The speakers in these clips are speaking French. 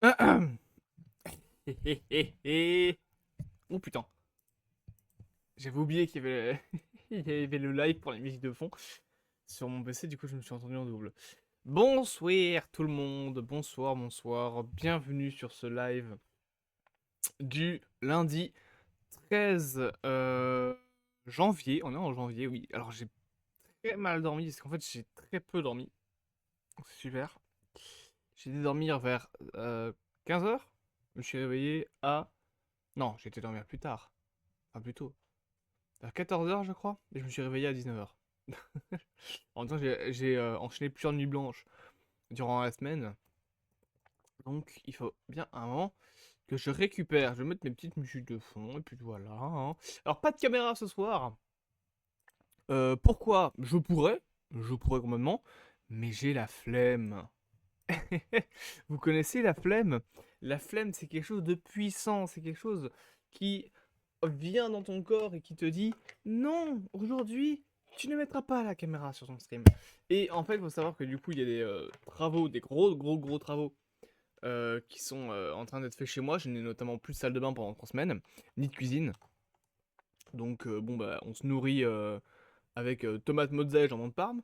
Oh putain, j'avais oublié qu'il y avait... il y avait le live pour les musiques de fond sur mon PC, du coup je me suis entendu en double. Bonsoir tout le monde, bonsoir, bonsoir, bienvenue sur ce live du lundi 13 janvier. On est en janvier, oui. Alors j'ai très mal dormi, parce qu'en fait j'ai très peu dormi, donc c'est super. J'ai dû dormir vers 15 h. Je me suis réveillé à... Non, j'ai été dormir plus tard, enfin plus tôt. À 14 h je crois, et je me suis réveillé à 19 h. En même temps, j'ai enchaîné plusieurs nuits blanches durant la semaine, donc il faut bien un moment que je récupère. Je vais mettre mes petites musiques de fond, et puis voilà, hein. Alors, pas de caméra ce soir. Pourquoi? Je pourrais complètement, mais j'ai la flemme. Vous connaissez la flemme? La flemme, c'est quelque chose de puissant, c'est quelque chose qui vient dans ton corps et qui te dit non, aujourd'hui, tu ne mettras pas la caméra sur ton stream. Et en fait, il faut savoir que du coup, il y a des travaux, des gros, gros, gros travaux qui sont en train d'être faits chez moi. Je n'ai notamment plus de salle de bain pendant 3 semaines, ni de cuisine. Donc, bon, bah, on se nourrit avec tomates mozza et jambon de Parme.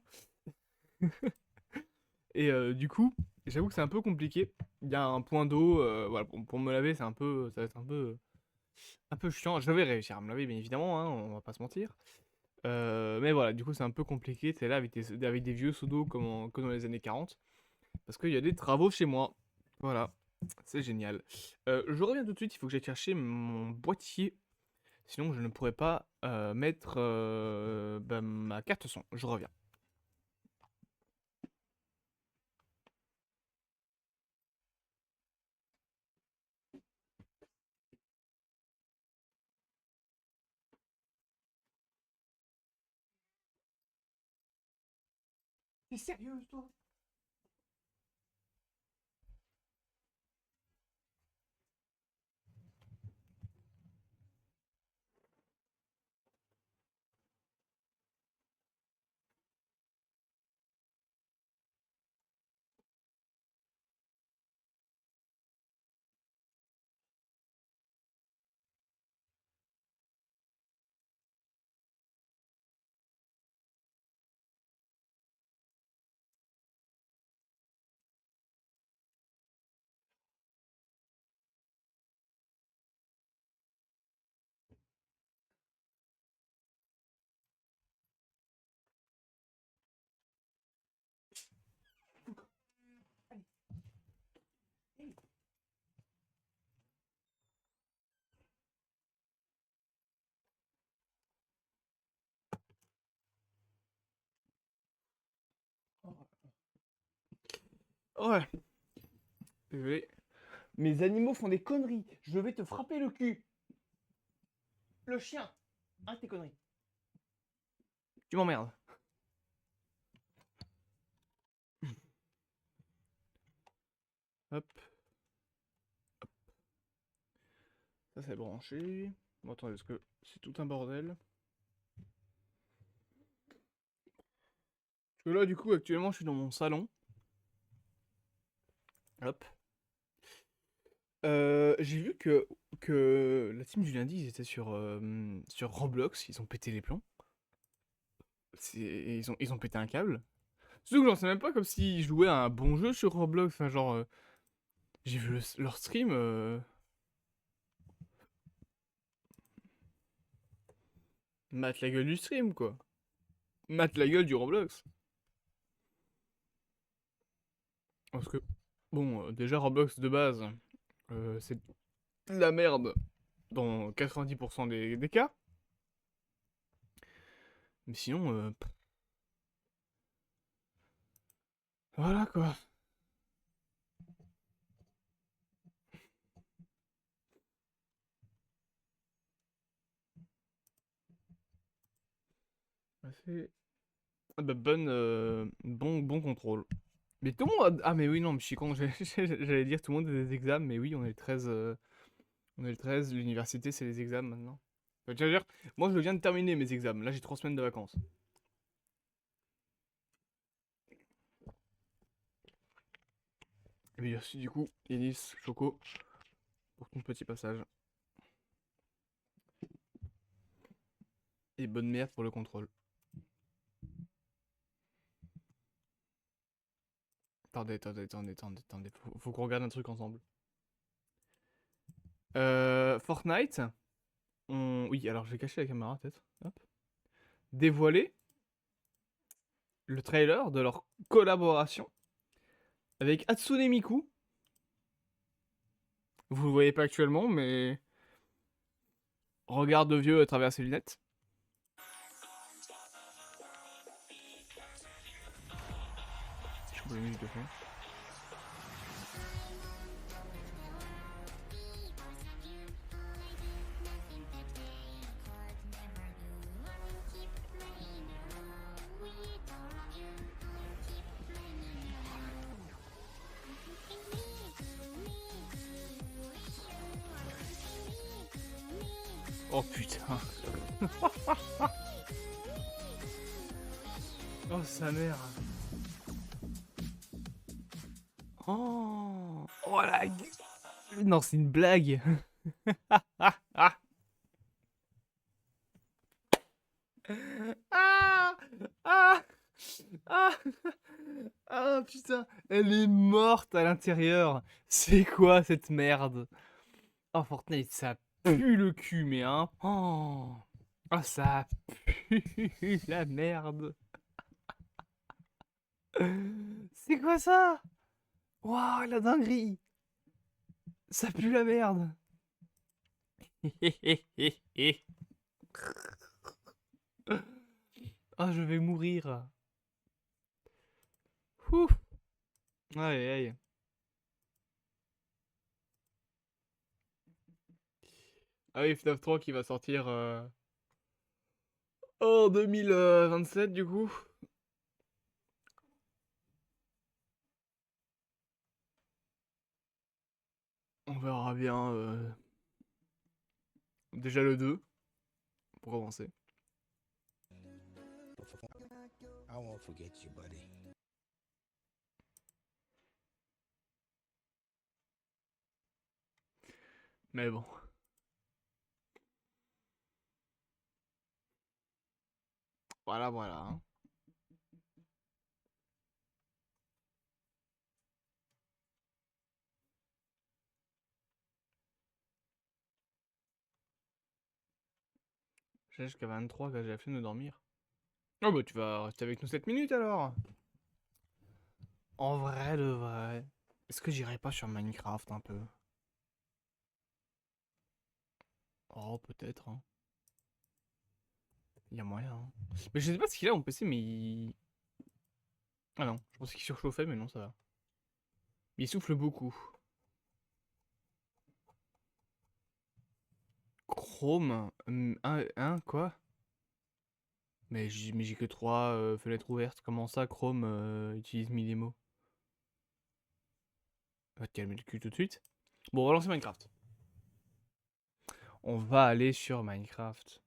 Et du coup, j'avoue que c'est un peu compliqué. Il y a un point d'eau, voilà, pour me laver, ça va être un peu chiant. Je vais réussir à me laver, bien évidemment, hein, on va pas se mentir. Mais voilà, du coup, c'est un peu compliqué. T'es là avec des vieux seaux d'eau comme dans les années 40. Parce qu'il y a des travaux chez moi. Voilà, c'est génial. Je reviens tout de suite, il faut que j'aille chercher mon boîtier. Sinon, je ne pourrais pas mettre bah, ma carte son. Je reviens. T'es sérieuse, toi? Ouais, désolé. Mes animaux font des conneries. Je vais te frapper le cul. Le chien. Arrête tes conneries. Tu m'emmerdes. Hop, ça c'est branché. Bon, attendez, parce que c'est tout un bordel. Parce que là, du coup, actuellement, je suis dans mon salon. Hop. J'ai vu que la team du lundi, ils étaient sur Roblox. Ils ont pété les plombs. Ils ont pété un câble. Surtout que j'en sais même pas comme s'ils jouaient à un bon jeu sur Roblox. Enfin, genre, j'ai vu leur stream. Mate la gueule du stream, quoi. Mate la gueule du Roblox. Parce que, bon, déjà, Roblox de base, c'est de la merde dans 90% des cas. Mais sinon, voilà, quoi. Assez... Ah bah, bon contrôle. Mais tout le monde Ah mais oui, non, mais je suis con, j'allais dire tout le monde a des examens, mais oui, on est le 13, on est le 13, l'université c'est les examens maintenant. Enfin, tu vas dire, moi je viens de terminer mes examens, là j'ai 3 semaines de vacances. merci du coup, Elis, Choco, pour ton petit passage. Et bonne merde pour le contrôle. Attendez. Faut qu'on regarde un truc ensemble. Fortnite. Oui, alors je vais cacher la caméra peut-être. Hop. Dévoiler le trailer de leur collaboration avec Hatsune Miku. Vous le voyez pas actuellement, mais regarde le vieux à travers ses lunettes. Je coupe la musique de fond. Oh putain. Oh sa mère. Oh la gueule. Non, c'est une blague. Ah ah ah ah putain, elle est morte à l'intérieur. C'est quoi cette merde? Oh Fortnite, ça pue le cul, mais hein. Oh, oh ça pue la merde. C'est quoi ça? Waouh, la dinguerie. Ça pue la merde. Ah, je vais mourir. Ouf. Aïe, aïe. Ah oui, FNAF 3 qui va sortir en 2027 du coup. On verra bien déjà le 2 pour commencer. I won't forget you, buddy. Mais bon. Voilà, voilà. Hein. J'ai jusqu'à 23 quand j'ai la flemme de dormir. Oh bah tu vas rester avec nous 7 minutes alors. En vrai de vrai. Est-ce que j'irai pas sur Minecraft un peu? Oh peut-être. Hein. Il y a moyen. Hein. Mais je sais pas ce qu'il a mon PC mais il... Ah non, je pensais qu'il surchauffait mais non ça va. Il souffle beaucoup. Chrome quoi? Mais j'ai que 3 fenêtres ouvertes. Comment ça, Chrome utilise 1000 mots? Va te calmer le cul tout de suite. Bon, on va lancer Minecraft. On va aller sur Minecraft.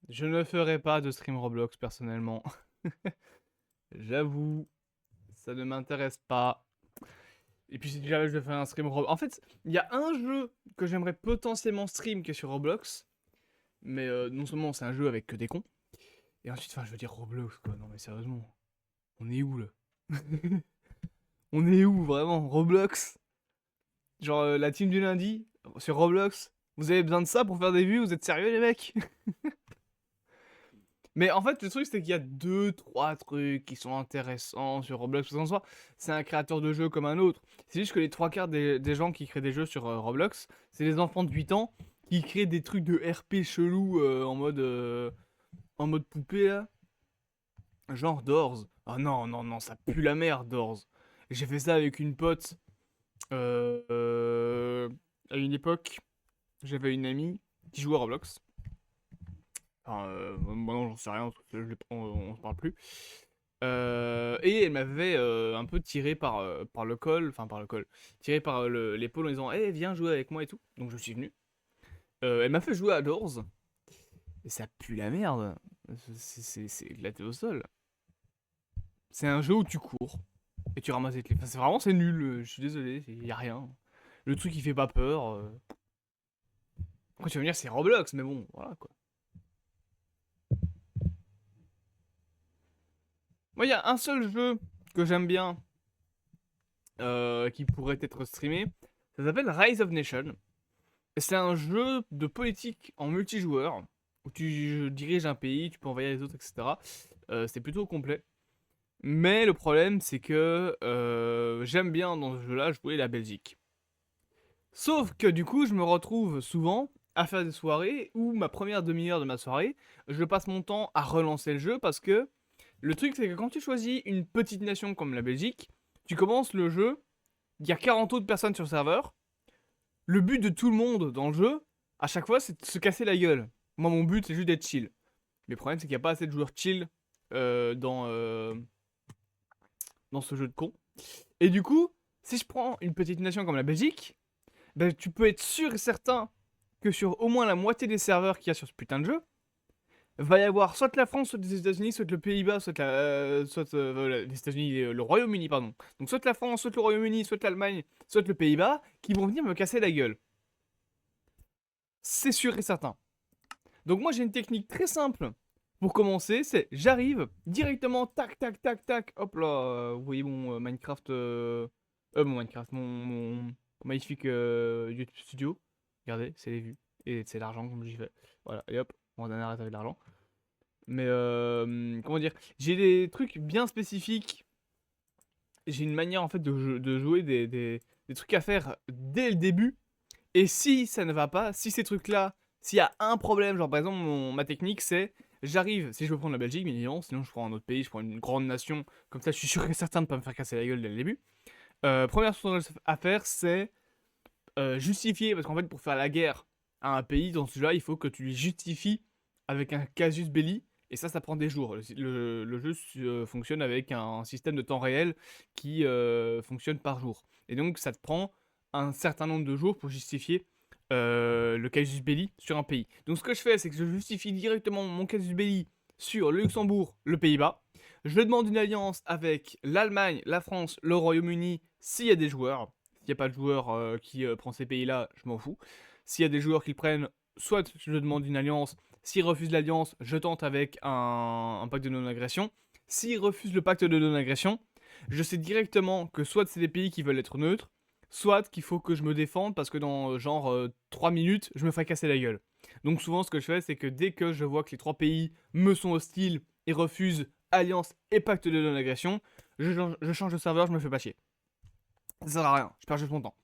Je ne ferai pas de stream Roblox personnellement. J'avoue, ça ne m'intéresse pas. Et puis si jamais je vais faire un stream Roblox... En fait, il y a un jeu que j'aimerais potentiellement stream qui est sur Roblox. Mais non seulement c'est un jeu avec que des cons. Et ensuite, enfin je veux dire Roblox quoi. Non mais sérieusement. On est où là? On est où vraiment? Roblox? Genre la team du lundi sur Roblox? Vous avez besoin de ça pour faire des vues? Vous êtes sérieux les mecs? Mais en fait, le truc, c'est qu'il y a 2-3 trucs qui sont intéressants sur Roblox. Parce qu'en soi, c'est un créateur de jeux comme un autre. C'est juste que les 3 quarts des gens qui créent des jeux sur Roblox, c'est des enfants de 8 ans qui créent des trucs de RP chelou en mode poupée, là. Genre Doors. Ah non, ça pue la merde, Doors. J'ai fait ça avec une pote à une époque. J'avais une amie qui jouait à Roblox. Enfin, moi non, j'en sais rien, parce que on se parle plus. Et elle m'avait un peu tiré par le col, enfin par le col, tiré par l'épaule en disant hey, viens jouer avec moi et tout. Donc je suis venu. Elle m'a fait jouer à Doors. Et ça pue la merde. C'est éclaté au sol. C'est un jeu où tu cours. et tu ramasses les clés. Enfin, c'est vraiment, c'est nul, je suis désolé, il y a rien. Le truc il fait pas peur. Après tu vas me dire c'est Roblox, mais bon, voilà quoi. Moi il y a un seul jeu que j'aime bien, qui pourrait être streamé. Ça s'appelle Rise of Nation. C'est un jeu de politique en multijoueur, où tu diriges un pays, tu peux envahir les autres, etc. C'est plutôt complet. Mais le problème, c'est que j'aime bien dans ce jeu-là jouer la Belgique. Sauf que du coup, je me retrouve souvent à faire des soirées où ma première demi-heure de ma soirée, je passe mon temps à relancer le jeu parce que le truc, c'est que quand tu choisis une petite nation comme la Belgique, tu commences le jeu, il y a 40 autres personnes sur le serveur. Le but de tout le monde dans le jeu, à chaque fois, c'est de se casser la gueule. Moi, mon but, c'est juste d'être chill. Mais le problème, c'est qu'il n'y a pas assez de joueurs chill dans ce jeu de con. Et du coup, si je prends une petite nation comme la Belgique, ben, tu peux être sûr et certain que sur au moins la moitié des serveurs qu'il y a sur ce putain de jeu, va y avoir soit la France, soit les États-Unis, soit le Pays-Bas, les États-Unis, le Royaume-Uni, pardon. Donc soit la France, soit le Royaume-Uni, soit l'Allemagne, soit le Pays-Bas, qui vont venir me casser la gueule. C'est sûr et certain. Donc moi j'ai une technique très simple pour commencer, c'est j'arrive directement, tac, tac, tac, tac, hop là, vous voyez mon Minecraft, mon magnifique YouTube Studio. Regardez, c'est les vues, et c'est l'argent comme j'y fais. Voilà, et hop, on en arrête avec l'argent. Mais comment dire, j'ai des trucs bien spécifiques, j'ai une manière en fait de jouer des trucs à faire dès le début. Et si ça ne va pas, si ces trucs-là, s'il y a un problème, genre par exemple, ma technique c'est, j'arrive, si je veux prendre la Belgique, bien évidemment, sinon je prends un autre pays, je prends une grande nation, comme ça je suis sûr et certain de ne pas me faire casser la gueule dès le début. Première chose à faire, c'est justifier, parce qu'en fait, pour faire la guerre à un pays dans ce jeu-là, il faut que tu lui justifies avec un casus belli, et ça prend des jours. Le jeu fonctionne avec un système de temps réel qui fonctionne par jour. Et donc, ça te prend un certain nombre de jours pour justifier le casus belli sur un pays. Donc, ce que je fais, c'est que je justifie directement mon casus belli sur le Luxembourg, le Pays-Bas. Je demande une alliance avec l'Allemagne, la France, le Royaume-Uni, s'il y a des joueurs. S'il n'y a pas de joueur qui prend ces pays-là, je m'en fous. S'il y a des joueurs qui le prennent, soit je demande une alliance. S'ils refusent l'alliance, je tente avec un pacte de non-agression. S'ils refusent le pacte de non-agression, je sais directement que soit c'est des pays qui veulent être neutres, soit qu'il faut que je me défende parce que dans genre 3 minutes, je me ferai casser la gueule. Donc souvent ce que je fais, c'est que dès que je vois que les 3 pays me sont hostiles et refusent alliance et pacte de non-agression, je change de serveur, je me fais pas chier. Ça sert à rien, je perds juste mon temps.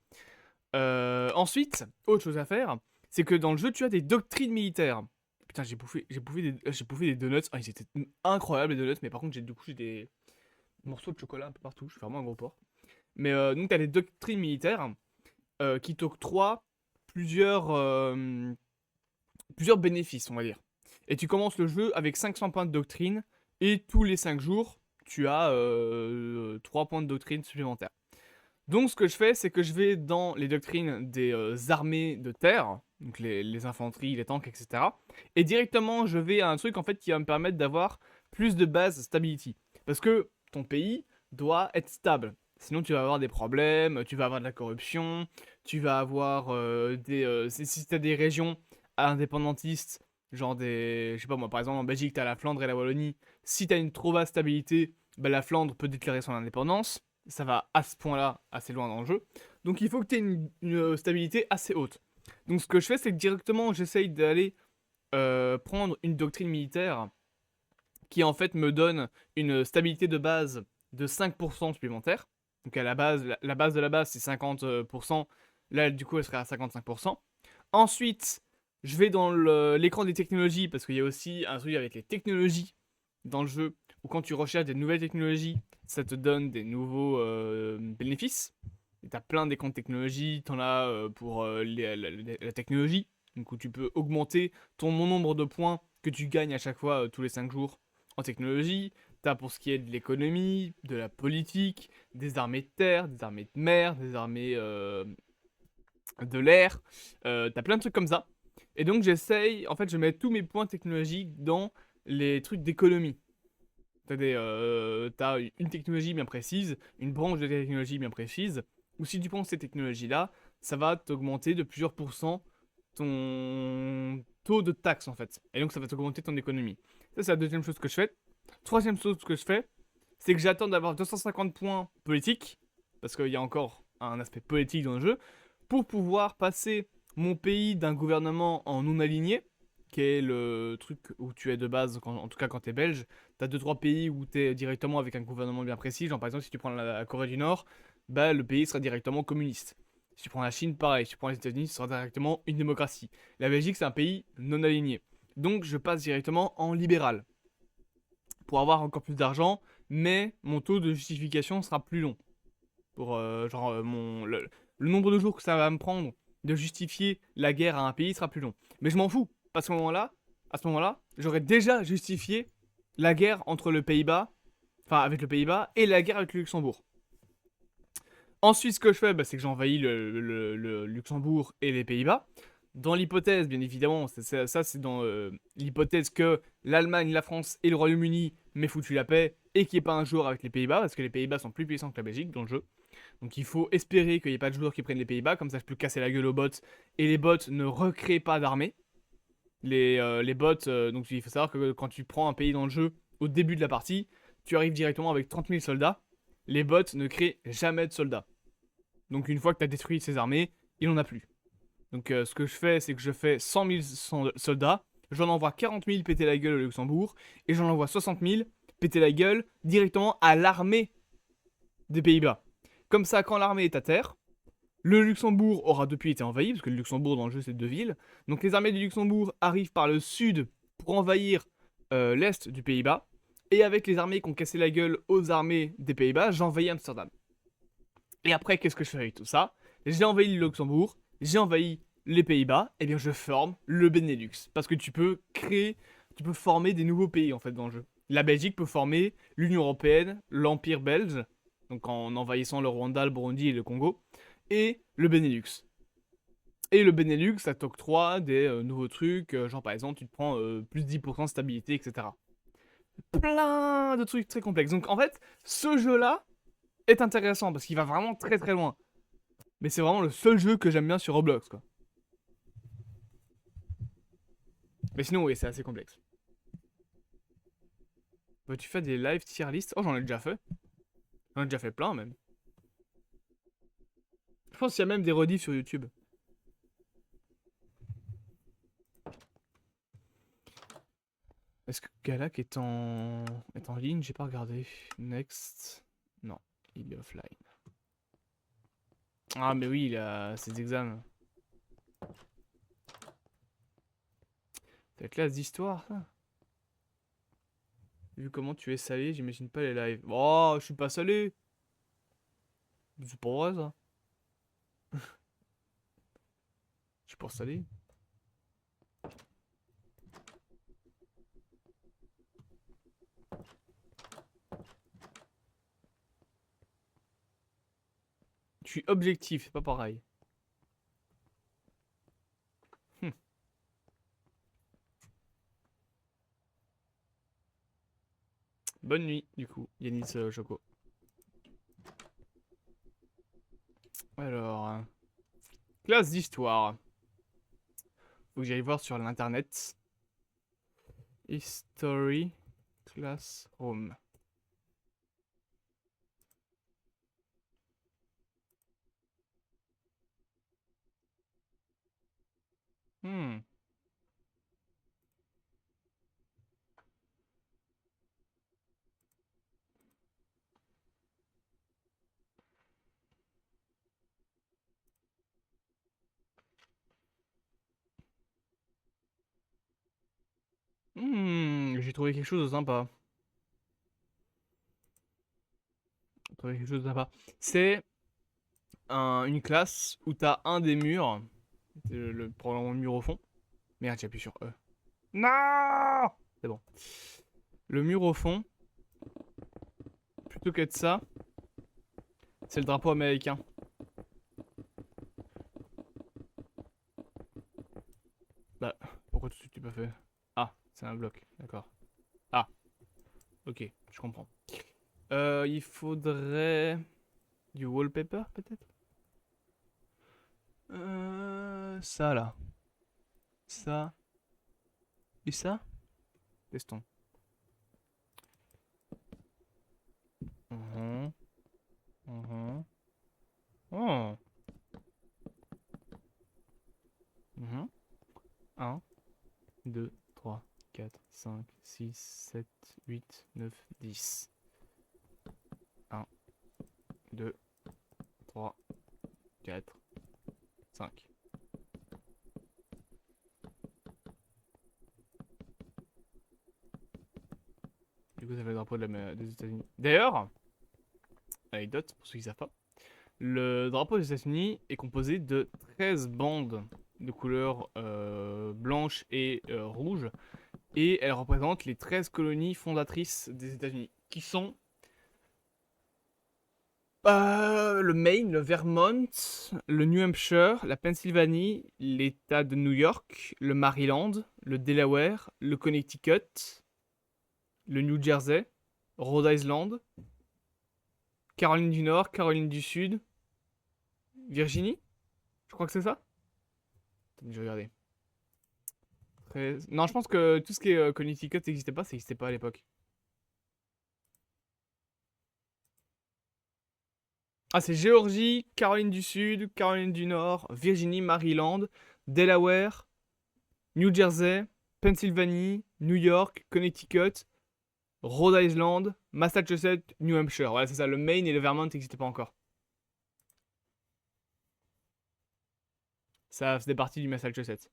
Ensuite, autre chose à faire, c'est que dans le jeu, tu as des doctrines militaires. Putain, j'ai bouffé des donuts. Ah, ils étaient incroyables les donuts, mais par contre, j'ai des morceaux de chocolat un peu partout. Je suis vraiment un gros porc. Mais donc, tu as des doctrines militaires qui t'octroient plusieurs bénéfices, on va dire. Et tu commences le jeu avec 500 points de doctrine, et tous les 5 jours, tu as 3 points de doctrine supplémentaires. Donc ce que je fais, c'est que je vais dans les doctrines des armées de terre, donc les infanteries, les tanks, etc. Et directement, je vais à un truc en fait qui va me permettre d'avoir plus de base stability. Parce que ton pays doit être stable. Sinon, tu vas avoir des problèmes, tu vas avoir de la corruption, tu vas avoir si tu as des régions indépendantistes, genre des. Je sais pas moi, par exemple en Belgique, tu as la Flandre et la Wallonie. Si tu as une trop basse stabilité, bah, la Flandre peut déclarer son indépendance. Ça va à ce point-là assez loin dans le jeu. Donc il faut que tu aies une stabilité assez haute. Donc ce que je fais, c'est que directement j'essaye d'aller prendre une doctrine militaire qui en fait me donne une stabilité de base de 5% supplémentaire. Donc à la base, la base de la base c'est 50%. Là du coup elle serait à 55%. Ensuite, je vais dans l'écran des technologies parce qu'il y a aussi un truc avec les technologies dans le jeu où quand tu recherches des nouvelles technologies, ça te donne des nouveaux bénéfices. Et t'as plein d'écrans de technologie, t'en as pour la technologie, donc où tu peux augmenter ton nombre de points que tu gagnes à chaque fois tous les 5 jours en technologie. T'as pour ce qui est de l'économie, de la politique, des armées de terre, des armées de mer, des armées de l'air. T'as plein de trucs comme ça. Et donc j'essaye, en fait je mets tous mes points technologiques dans les trucs d'économie. T'as une technologie bien précise, une branche de technologie bien précise, ou si tu prends ces technologies-là, ça va t'augmenter de plusieurs pourcents ton taux de taxe en fait. Et donc ça va t'augmenter ton économie. Ça, c'est la deuxième chose que je fais. Troisième chose que je fais, c'est que j'attends d'avoir 250 points politiques, parce qu'il y a encore un aspect politique dans le jeu, pour pouvoir passer mon pays d'un gouvernement en non aligné, qui est le truc où tu es de base, en tout cas quand tu es belge. T'as 2-3 pays où tu es directement avec un gouvernement bien précis, genre par exemple si tu prends la Corée du Nord, bah le pays sera directement communiste. Si tu prends la Chine, pareil. Si tu prends les États-Unis, ce sera directement une démocratie. La Belgique, c'est un pays non aligné. Donc je passe directement en libéral pour avoir encore plus d'argent, mais mon taux de justification sera plus long. Pour le nombre de jours que ça va me prendre de justifier la guerre à un pays sera plus long. Mais je m'en fous. Parce qu'à à ce moment-là, j'aurais déjà justifié la guerre entre le Pays-Bas, enfin avec le Pays-Bas, et la guerre avec le Luxembourg. Ensuite, ce que je fais, bah, c'est que j'envahis le Luxembourg et les Pays-Bas. Dans l'hypothèse, bien évidemment, ça c'est dans l'hypothèse que l'Allemagne, la France et le Royaume-Uni m'aient foutu la paix et qu'il n'y ait pas un jour avec les Pays-Bas, parce que les Pays-Bas sont plus puissants que la Belgique dans le jeu. Donc il faut espérer qu'il n'y ait pas de joueurs qui prennent les Pays-Bas, comme ça je peux casser la gueule aux bots et les bots ne recréent pas d'armée. Les bots, donc il faut savoir que quand tu prends un pays dans le jeu au début de la partie, tu arrives directement avec 30 000 soldats. Les bots ne créent jamais de soldats. Donc une fois que tu as détruit ces armées, il n'en a plus. Donc ce que je fais, c'est que je fais 100 000 soldats, j'en envoie 40 000 péter la gueule au Luxembourg, et j'en envoie 60 000 péter la gueule directement à l'armée des Pays-Bas. Comme ça, quand l'armée est à terre, le Luxembourg aura depuis été envahi, parce que le Luxembourg dans le jeu c'est 2 villes. Donc les armées du Luxembourg arrivent par le sud pour envahir l'est du Pays-Bas. Et avec les armées qui ont cassé la gueule aux armées des Pays-Bas, j'envahis Amsterdam. Et après, qu'est-ce que je fais avec tout ça? J'ai envahi le Luxembourg, j'ai envahi les Pays-Bas, et bien je forme le Benelux. Parce que tu peux former des nouveaux pays en fait dans le jeu. La Belgique peut former l'Union Européenne, l'Empire belge, donc en envahissant le Rwanda, le Burundi et le Congo, et le Benelux. Et le Benelux, ça t'octroie des nouveaux trucs, genre par exemple, tu te prends plus 10% de stabilité, etc. Plein de trucs très complexes. Donc en fait, ce jeu-là est intéressant parce qu'il va vraiment très très loin. Mais c'est vraiment le seul jeu que j'aime bien sur Roblox, quoi. Mais sinon, oui, c'est assez complexe. Bah, tu fais des live tier list? Oh, j'en ai déjà fait. J'en ai déjà fait plein, même. Je pense qu'il y a même des rediffs sur YouTube. Est-ce que Galak est en ligne? J'ai pas regardé. Next. Non, il est offline. Ah, mais oui, il a ses examens. C'est la classe d'histoire, ça. Vu comment tu es salé, j'imagine pas les lives. Oh, je suis pas salé. C'est pas vrai, ça. Je suis pas salé. Je suis objectif, c'est pas pareil. Hum. Bonne nuit, du coup, Yanis Choco. Alors, classe d'histoire. Faut que j'aille voir sur l'internet. History Classroom. Hmm. J'ai trouvé quelque chose de sympa. J'ai trouvé quelque chose de sympa. C'est une classe où t'as un des murs. Probablement le mur au fond. Merde, j'appuie sur E. Non! C'est bon. Le mur au fond, plutôt qu'être ça, c'est le drapeau américain. Bah, pourquoi tout de suite tu pas fait? Ah, c'est un bloc, d'accord. Ah, Ok, je comprends. Il faudrait du wallpaper peut-être. Ça là. Ça. Et ça. Testons. Mhm, mhm. Oh. Mhm. 1, 2, 3, 4, 5, 6, 7, 8, 9, 10. 1, 2, 3, 4, 5. Du coup, ça fait le drapeau des États-Unis. D'ailleurs, anecdote pour ceux qui savent pas, le drapeau des États-Unis est composé de 13 bandes de couleur blanche et rouge, et elle représente les 13 colonies fondatrices des États-Unis, qui sont le Maine, le Vermont, le New Hampshire, la Pennsylvanie, l'État de New York, le Maryland, le Delaware, le Connecticut, le New Jersey, Rhode Island, Caroline du Nord, Caroline du Sud, Virginie. Je crois que c'est ça. Attends, je vais regarder. Non, je pense que tout ce qui est Connecticut n'existait pas, ça n'existait pas à l'époque. Ah, c'est Géorgie, Caroline du Sud, Caroline du Nord, Virginie, Maryland, Delaware, New Jersey, Pennsylvanie, New York, Connecticut, Rhode Island, Massachusetts, New Hampshire. Voilà, c'est ça. Le Maine et le Vermont n'existaient pas encore. Ça faisait partie du Massachusetts.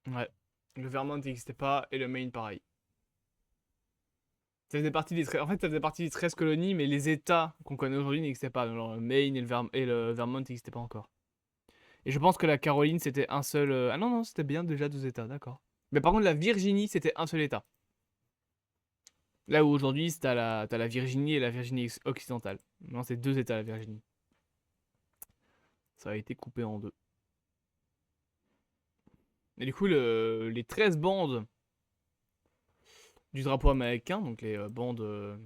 Ouais. Le Vermont n'existait pas et le Maine pareil. Ça faisait partie en fait, ça faisait partie des 13 colonies, mais les États qu'on connaît aujourd'hui n'existaient pas. Genre, le Maine et le Vermont n'existaient pas encore. Et je pense que la Caroline, c'était un seul. Ah non, non, c'était bien déjà 2 États, d'accord. Mais par contre, la Virginie, c'était un seul État. Là où aujourd'hui, t'as la Virginie et la Virginie occidentale. Non, c'est 2 États, la Virginie. Ça a été coupé en deux. Et du coup, les 13 bandes du drapeau américain, donc les bandes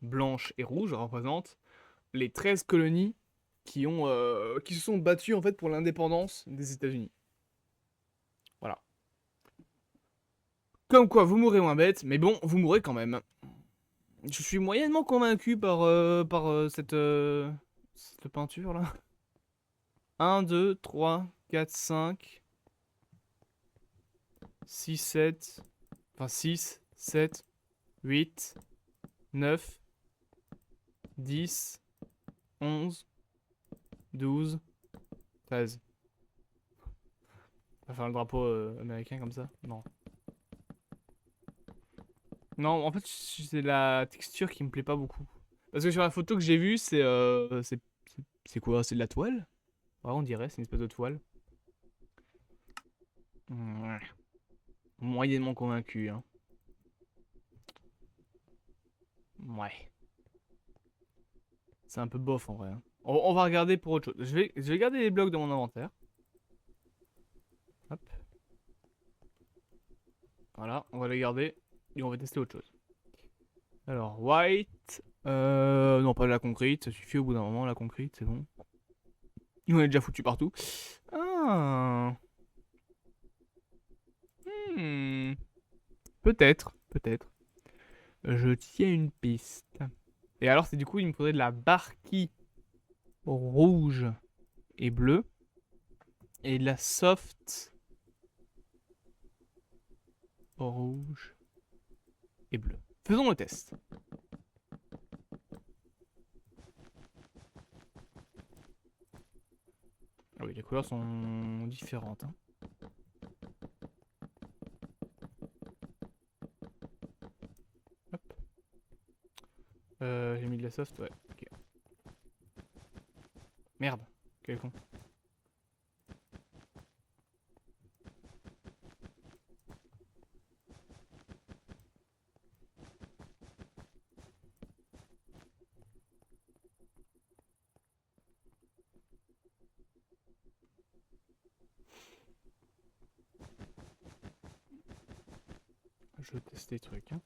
blanches et rouges, représentent les 13 colonies qui se sont battues en fait pour l'indépendance des États-Unis. Voilà. Comme quoi, vous mourrez moins bête, mais bon, vous mourrez quand même. Je suis moyennement convaincu par cette peinture là. 1, 2, 3, 4, 5, 6, 7, enfin 6, 7, 8, 9, 10, 11, 12, 13. On va faire le drapeau américain comme ça. Non. Non, en fait, c'est la texture qui me plaît pas beaucoup. Parce que sur la photo que j'ai vue, c'est quoi? C'est de la toile? Ouais, on dirait, c'est une espèce de toile. Ouais. Moyennement convaincu, hein. Ouais. C'est un peu bof en vrai, hein. On va regarder pour autre chose. Je vais garder les blocs dans mon inventaire. Hop. Voilà, on va les garder et on va tester autre chose. Alors, white. Non, pas de la concrete, ça suffit au bout d'un moment, la concrete, c'est bon. Il en est déjà foutu partout. Ah. Hmm. Peut-être, peut-être. Je tiens une piste. Et alors, c'est du coup, il me faudrait de la barquille rouge et bleue. Et de la soft rouge et bleue. Faisons le test. Ah oui, les couleurs sont différentes, hein. Hop. J'ai mis de la soft, ouais. Ok. Merde, quel con. je vais tester les trucs. Hein.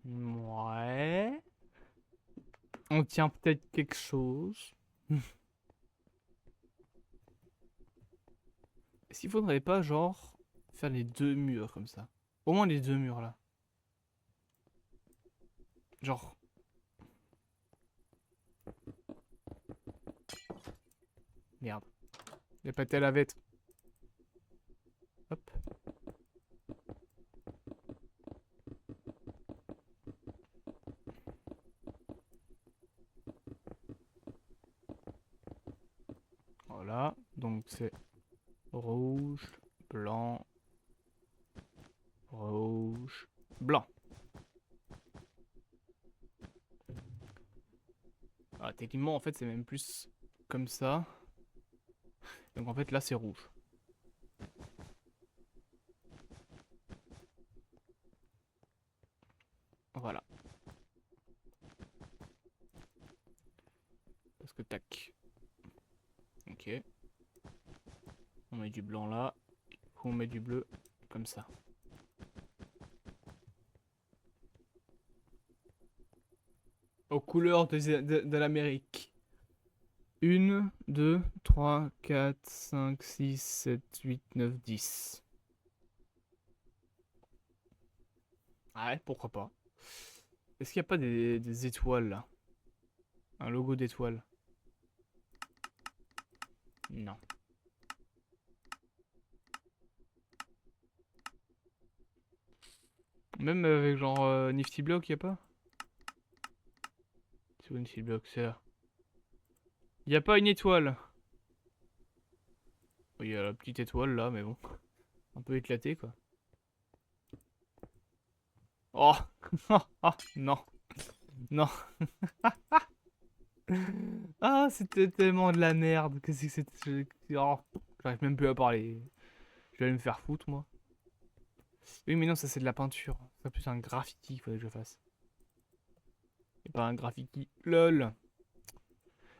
Ouais. On tient peut-être quelque chose. Est-ce qu'il faudrait pas, genre, faire les deux murs comme ça? Au moins les deux murs là. Genre. Merde. Il y a pas tel lavette. Hop. Voilà. Donc c'est rouge, blanc, rouge, blanc. Ah, techniquement, en fait, c'est même plus comme ça. Donc en fait, là, c'est rouge. Voilà. Parce que tac. Ok. On met du blanc là. On met du bleu comme ça. Aux couleurs de l'Amérique. 1, 2, 3, 4, 5, 6, 7, 8, 9, 10. Ouais, pourquoi pas. Est-ce qu'il n'y a pas des étoiles là? Un logo d'étoile? Non. Même avec genre Nifty Block, y a pas? C'est où Nifty Block? C'est là. Y a pas une étoile. Il y a la petite étoile là, mais bon. Un peu éclaté quoi. Oh, oh non. Non. Ah, c'était tellement de la merde. Qu'est-ce que c'était? Oh, j'arrive même plus à parler. Je vais aller me faire foutre, moi. Oui, mais non, ça c'est de la peinture. C'est plus un graffiti qu'il faudrait que je fasse. Et pas un graffiti. LOL.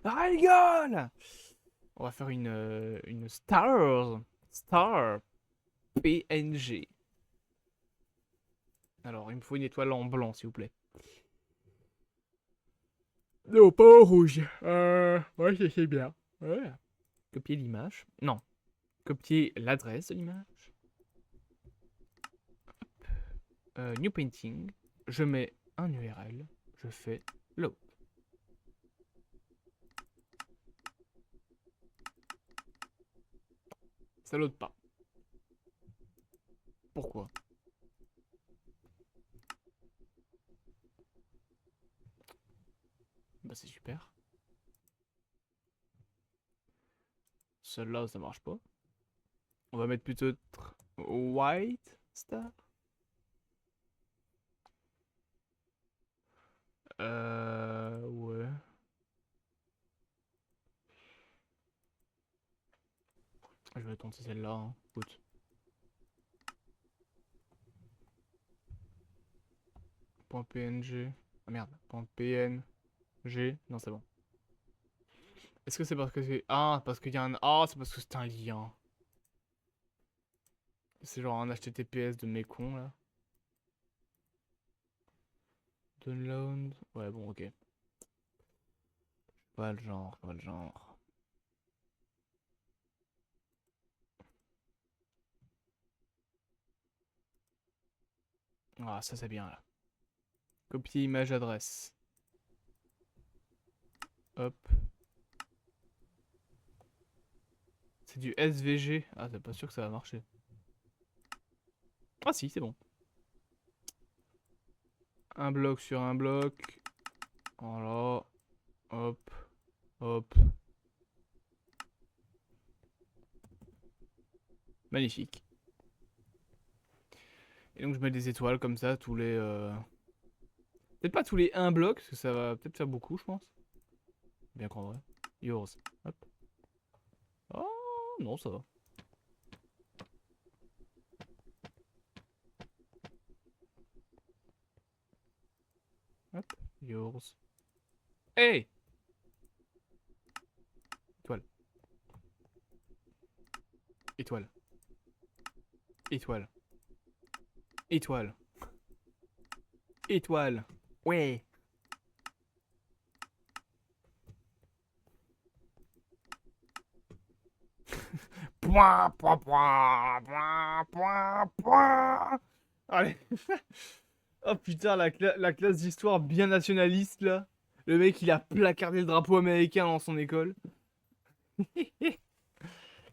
Ah, rigole. On va faire une Star PNG. Alors, il me faut une étoile en blanc, s'il vous plaît. Non, pas en rouge. Ouais, c'est bien. Ouais. Copier l'image. Non. Copier l'adresse de l'image. New painting. Je mets un URL. Je fais load. Ça load pas. Pourquoi? Bah c'est super. Celle-là, ça marche pas. On va mettre plutôt white star. Ouais. Je vais tenter celle-là. Hein. Écoute. .png. Ah merde. .png. Non, c'est bon. Est-ce que c'est parce que c'est... Ah, parce qu'il y a un... Ah, c'est parce que c'est un lien. C'est genre un HTTPS de mes cons, là. Download... Ouais, bon, ok. Pas le genre, pas le genre. Ah, ça c'est bien, là. Copier image adresse. Hop. C'est du SVG. Ah, c'est pas sûr que ça va marcher. Ah si, c'est bon. Un bloc sur un bloc. Voilà. Hop. Hop. Magnifique. Et donc je mets des étoiles comme ça tous les... Peut-être pas tous les 1 bloc, parce que ça va peut-être faire beaucoup, je pense. Bien qu'en vrai. Yours. Hop. Oh, non, ça va. Hop. Yours. Hey! Étoile. Étoile. Étoile. Étoile. Étoile. Ouais. Point, point, point, point, point, point. Allez. Oh putain, la classe d'histoire bien nationaliste là. Le mec il a placardé le drapeau américain dans son école.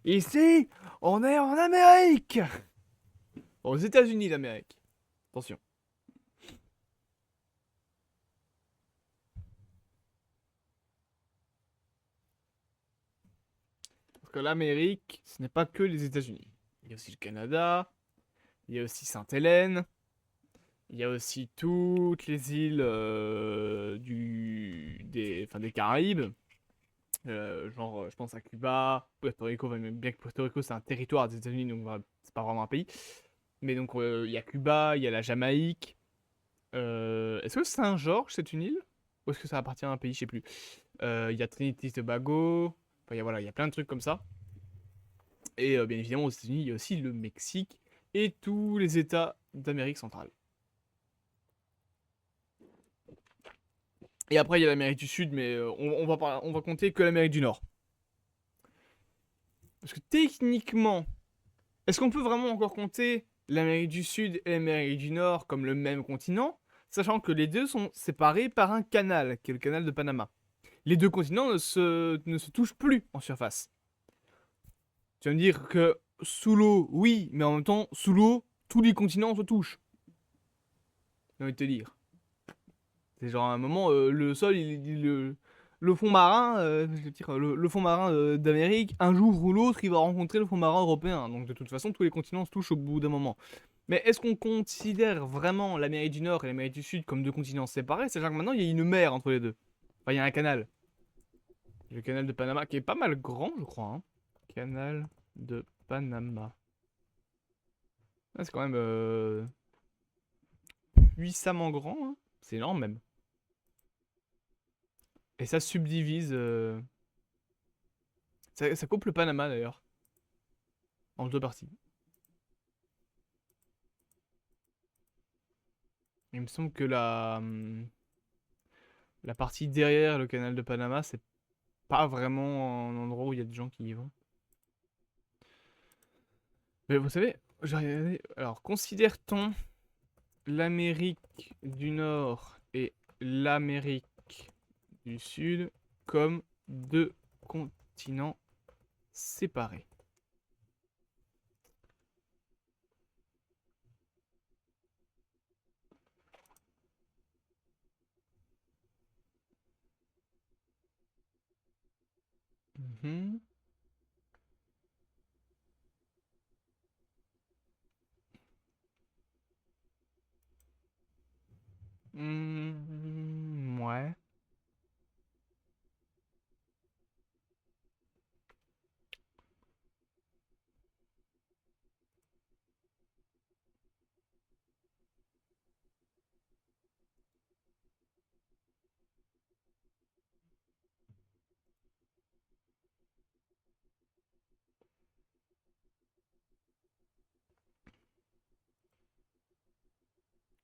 Ici, on est en Amérique. Aux États-Unis d'Amérique. Attention. Parce que l'Amérique, ce n'est pas que les États-Unis. Il y a aussi le Canada, il y a aussi Sainte-Hélène, il y a aussi toutes les îles des Caraïbes. Genre, je pense à Cuba, Puerto Rico, même bien que Puerto Rico c'est un territoire des États-Unis, donc voilà, c'est pas vraiment un pays. Mais donc, il y a Cuba, il y a la Jamaïque. Est-ce que Saint-Georges, c'est une île? Ou est-ce que ça appartient à un pays? Je sais plus. Il y a Trinity Tobago. Enfin, voilà, il y a plein de trucs comme ça. Et bien évidemment, aux États-Unis, il y a aussi le Mexique et tous les États d'Amérique centrale. Et après, il y a l'Amérique du Sud, mais on va compter que l'Amérique du Nord. Parce que techniquement, est-ce qu'on peut vraiment encore compter l'Amérique du Sud et l'Amérique du Nord comme le même continent, sachant que les deux sont séparés par un canal, qui est le canal de Panama. Les deux continents ne se touchent plus en surface. Tu vas me dire que sous l'eau, oui, mais en même temps, sous l'eau, tous les continents se touchent. J'ai envie de te dire. C'est genre à un moment, le sol, le fond marin, je veux dire, le fond marin d'Amérique, un jour ou l'autre, il va rencontrer le fond marin européen. Donc de toute façon, tous les continents se touchent au bout d'un moment. Mais est-ce qu'on considère vraiment l'Amérique du Nord et l'Amérique du Sud comme deux continents séparés? Sachant que maintenant, il y a une mer entre les deux. Enfin, il y a un canal. Le canal de Panama, qui est pas mal grand, je crois. Hein. Canal de Panama. Ah, c'est quand même puissamment grand. Hein. C'est énorme même. Et ça subdivise. Ça coupe le Panama d'ailleurs. En deux parties. Il me semble que la partie derrière le canal de Panama, c'est pas vraiment un endroit où il y a des gens qui y vont. Mais vous savez, j'ai regardé. Alors, considère-t-on l'Amérique du Nord et l'Amérique du Sud comme deux continents séparés? Mhm. Ouais.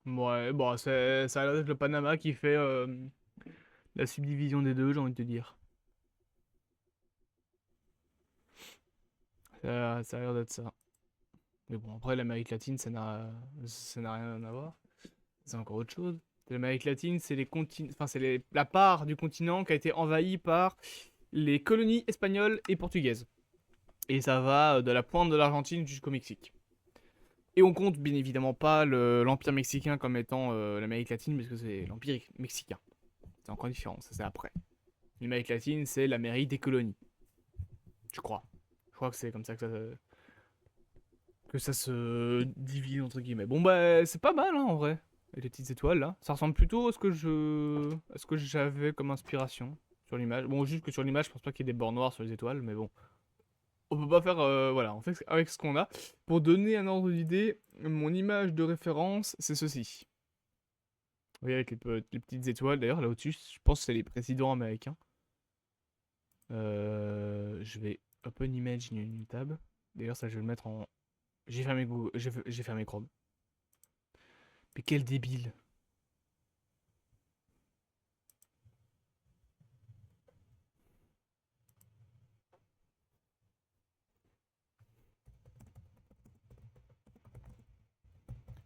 Ouais, bon, ça a l'air d'être le Panama qui fait la subdivision des deux, j'ai envie de te dire. Ça a l'air d'être ça. Mais bon, après, l'Amérique latine, ça n'a rien à voir. C'est encore autre chose. L'Amérique latine, c'est enfin, c'est la part du continent qui a été envahie par les colonies espagnoles et portugaises. Et ça va de la pointe de l'Argentine jusqu'au Mexique. Et on compte bien évidemment pas l'Empire mexicain comme étant l'Amérique latine, parce que c'est l'Empire mexicain. C'est encore différent, ça c'est après. L'Amérique latine, c'est l'Amérique des colonies. Je crois. Je crois que c'est comme ça que ça se divise entre guillemets. Bon bah c'est pas mal hein, en vrai. Avec les petites étoiles là. Ça ressemble plutôt à ce que j'avais comme inspiration sur l'image. Bon juste que sur l'image je pense pas qu'il y ait des bords noirs sur les étoiles, mais bon. On peut pas faire voilà, on fait avec ce qu'on a. Pour donner un ordre d'idée, mon image de référence c'est ceci. Vous voyez avec les petites étoiles d'ailleurs là au-dessus, je pense que c'est les présidents américains. Je vais open image new tab. D'ailleurs, ça, je vais le mettre en... J'ai fermé Google... J'ai fermé Chrome. Mais quel débile.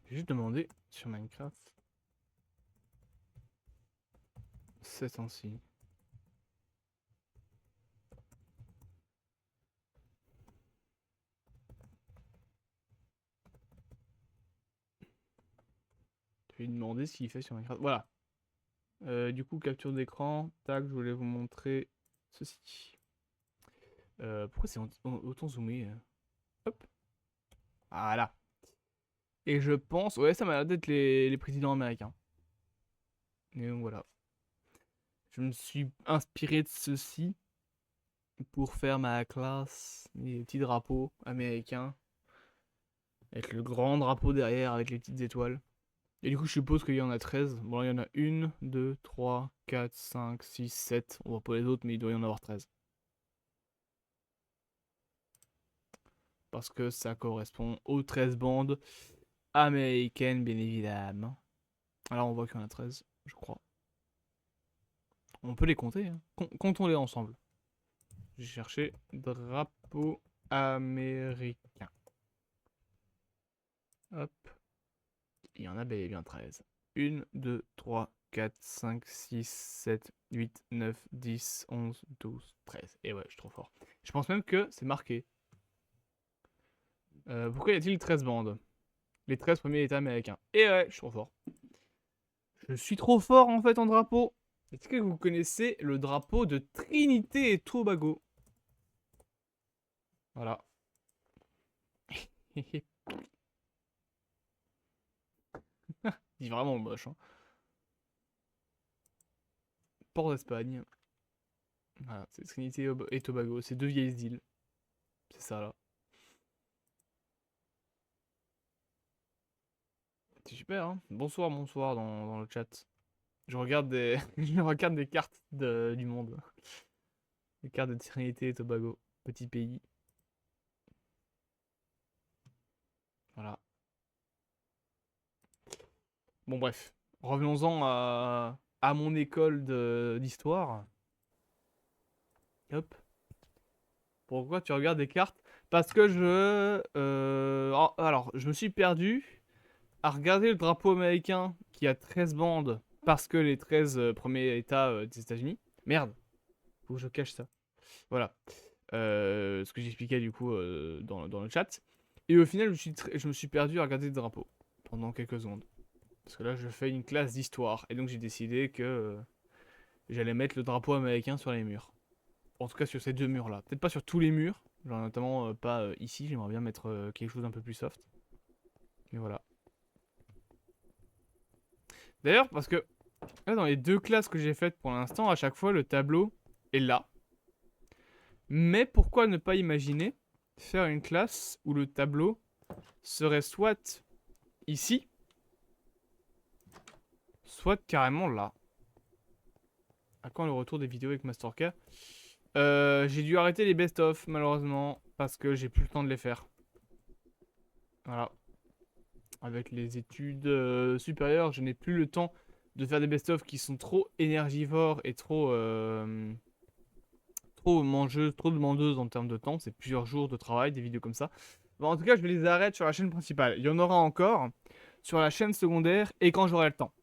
J'ai juste demandé sur Minecraft. C'est ainsi. Je vais lui demander ce qu'il fait sur Minecraft. Voilà. Du coup, capture d'écran. Tac, je voulais vous montrer ceci. Pourquoi c'est autant zoomé Hop. Voilà. Et je pense... Ouais, ça m'a l'air d'être les présidents américains. Et donc voilà. Je me suis inspiré de ceci pour faire ma classe. Les petits drapeaux américains. Avec le grand drapeau derrière, avec les petites étoiles. Et du coup, je suppose qu'il y en a 13. Bon, là, il y en a 1, 2, 3, 4, 5, 6, 7. On voit pas les autres, mais il doit y en avoir 13. Parce que ça correspond aux 13 bandes américaines, bien évidemment. Alors, on voit qu'il y en a 13, je crois. On peut les compter, hein. Comptons-les ensemble. J'ai cherché drapeau américain. Hop. Il y en a bel et bien 13. 1, 2, 3, 4, 5, 6, 7, 8, 9, 10, 11, 12, 13. Et ouais, je suis trop fort. Je pense même que c'est marqué. Pourquoi y a-t-il 13 bandes? Les 13 premiers états américains. Et ouais, je suis trop fort. Je suis trop fort en fait en drapeau. Est-ce que vous connaissez le drapeau de Trinité et Tobago? Voilà. Il est vraiment moche. Hein. Port d'Espagne. Voilà, c'est Trinité et Tobago. C'est deux vieilles îles. C'est ça là. C'est super, hein. Bonsoir, bonsoir dans le chat. Je regarde des, je regarde des cartes du monde. Des cartes de Trinité et Tobago. Petit pays. Voilà. Bon bref. Revenons-en à mon école d'histoire. Hop. Pourquoi tu regardes des cartes? Parce que alors, je me suis perdu à regarder le drapeau américain qui a 13 bandes parce que les 13 premiers états des États-Unis. Merde. Faut que je cache ça. Voilà. Ce que j'expliquais du coup dans le chat. Et au final, je me suis perdu à regarder le drapeau pendant quelques secondes. Parce que là, je fais une classe d'histoire. Et donc, j'ai décidé que j'allais mettre le drapeau américain sur les murs. En tout cas, sur ces deux murs-là. Peut-être pas sur tous les murs. Genre, notamment pas ici. J'aimerais bien mettre quelque chose d'un peu plus soft. Mais voilà. D'ailleurs, parce que là, dans les deux classes que j'ai faites pour l'instant, à chaque fois, le tableau est là. Mais pourquoi ne pas imaginer faire une classe où le tableau serait soit ici, soit carrément là. À quand le retour des vidéos avec Mastercard? J'ai dû arrêter les best-of malheureusement parce que j'ai plus le temps de les faire. Voilà. Avec les études supérieures, je n'ai plus le temps de faire des best-of qui sont trop énergivores et trop mangeuses, trop demandeuses en termes de temps. C'est plusieurs jours de travail, des vidéos comme ça. Bon, en tout cas, je vais les arrêter sur la chaîne principale. Il y en aura encore sur la chaîne secondaire et quand j'aurai le temps.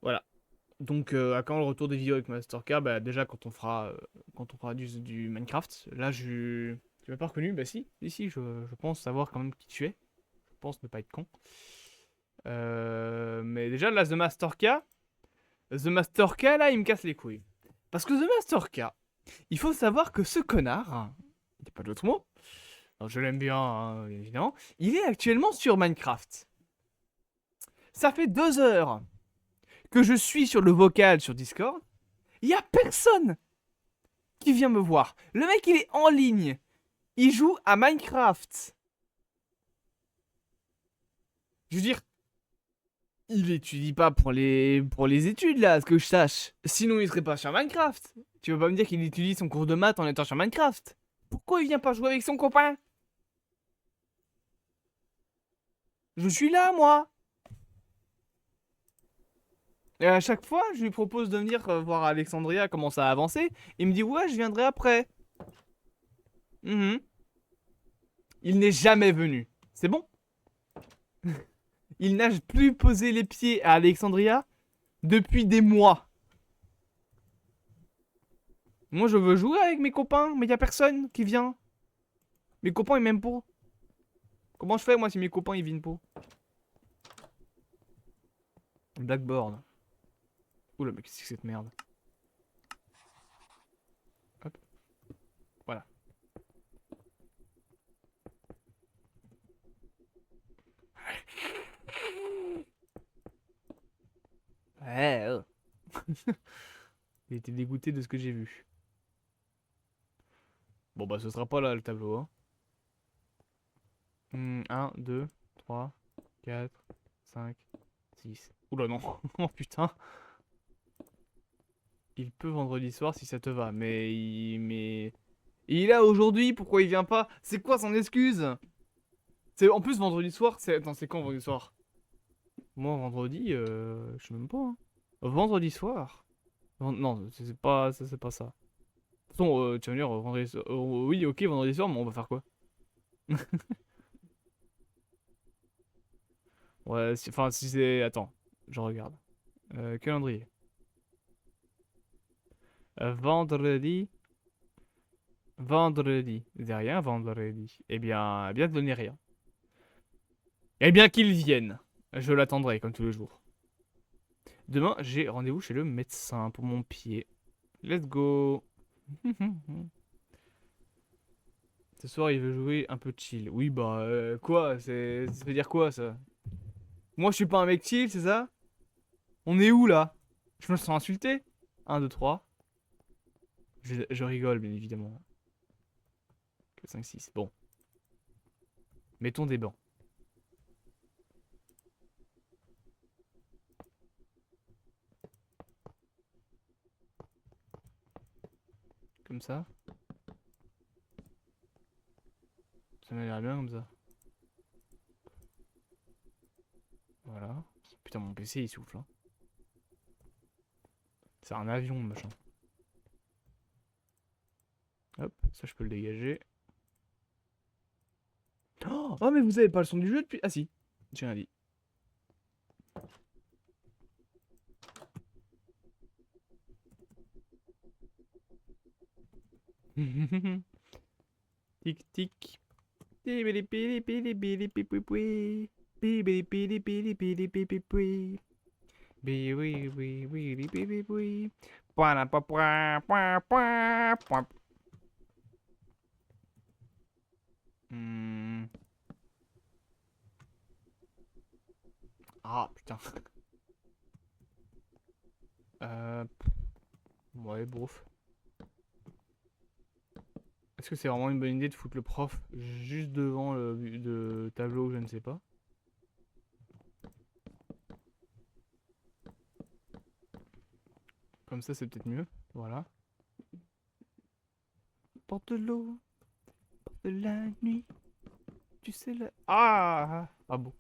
Voilà. Donc, à quand le retour des vidéos avec Mastercard? Bah, déjà, quand on fera du Minecraft. Là, tu m'as pas reconnu? Bah, si. Si, je pense savoir quand même qui tu es. Je pense ne pas être con. Mais déjà, là, The Mastercard, là, il me casse les couilles. Parce que The Mastercard, il faut savoir que ce connard, il n'y a pas d'autre mot, alors je l'aime bien, hein, évidemment, il est actuellement sur Minecraft. Ça fait 2 heures que je suis sur le vocal sur Discord, il n'y a personne qui vient me voir. Le mec, il est en ligne. Il joue à Minecraft. Je veux dire, il étudie pas pour les études, là, à ce que je sache. Sinon, il serait pas sur Minecraft. Tu vas pas me dire qu'il étudie son cours de maths en étant sur Minecraft. Pourquoi il vient pas jouer avec son copain? Je suis là, moi. Et à chaque fois, je lui propose de venir voir Alexandria comment ça a avancé. Il me dit ouais, je viendrai après. Mhm. Il n'est jamais venu. C'est bon? Il n'a plus posé les pieds à Alexandria depuis des mois. Moi, je veux jouer avec mes copains, mais y a personne qui vient. Mes copains, ils m'aiment pas. Comment je fais, moi, si mes copains, ils viennent pas? Blackboard. Oula, mais qu'est-ce que c'est que cette merde? Hop. Voilà. Ouais, Il était dégoûté de ce que j'ai vu. Bon, bah, ce sera pas là, le tableau, hein. 1, 2, 3, 4, 5, 6. Oula, non. Oh, putain. Il peut vendredi soir si ça te va, mais il est là aujourd'hui, pourquoi il vient pas? C'est quoi son excuse? C'est en plus vendredi soir, c'est attends, c'est quand vendredi soir? Moi vendredi, je sais même pas, hein. Vendredi soir? Non, c'est pas ça, c'est pas ça. De toute façon, tu vas me dire vendredi soir. Oui, OK, vendredi soir, mais on va faire quoi? Ouais, enfin si c'est attends, je regarde. Calendrier. Vendredi. Vendredi. C'est rien, vendredi. Eh bien, ne donnez rien. Eh bien, qu'il vienne. Je l'attendrai, comme tous les jours. Demain, j'ai rendez-vous chez le médecin pour mon pied. Let's go. Ce soir, il veut jouer un peu chill. Oui, bah, quoi? Ça veut dire quoi, ça? Moi, je suis pas un mec chill, c'est ça? On est où, là? Je me sens insulté? 1, 2, 3. Je rigole, bien évidemment. 4, 5, 6. Bon. Mettons des bancs. Comme ça. Ça m'a l'air bien comme ça. Voilà. Putain, mon PC, il souffle, hein. C'est un avion, machin. Hop, ça, je peux le dégager. Oh, mais vous avez pas le son du jeu depuis... Ah si, j'ai rien dit. Tic tic. Bibili bili bili bili bili bili. Bibili bili bili bili bili bili. Bili bili bili bili bili. Pouah, pouah, pouah, pouah, pouah, pouah. Hmm. Ah putain. Euh... Ouais, bof. Est-ce que c'est vraiment une bonne idée de foutre le prof juste devant le tableau, je ne sais pas. Comme ça, c'est peut-être mieux. Voilà. Porte de l'eau, porte de la nuit. Tu sais la... Ah! Ah bon.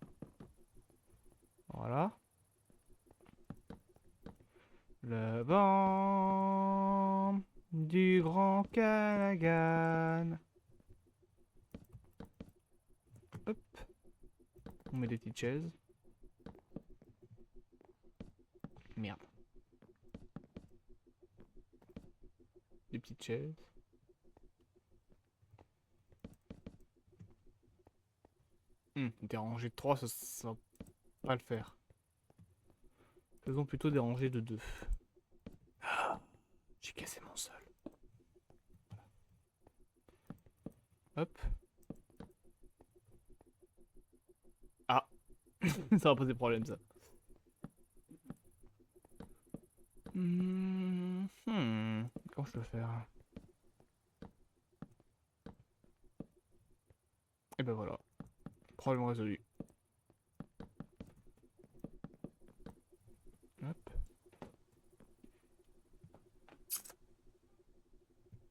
Voilà. Le vent du grand Calagan. Hop. On met des petites chaises. Merde. Des petites chaises. Des rangées de 3, ça va pas le faire. Faisons plutôt des rangées de 2. Ah, j'ai cassé mon sol. Hop. Ah. Ça va poser problème, ça. Comment je peux faire? Et ben voilà. Problème résolu. Hop.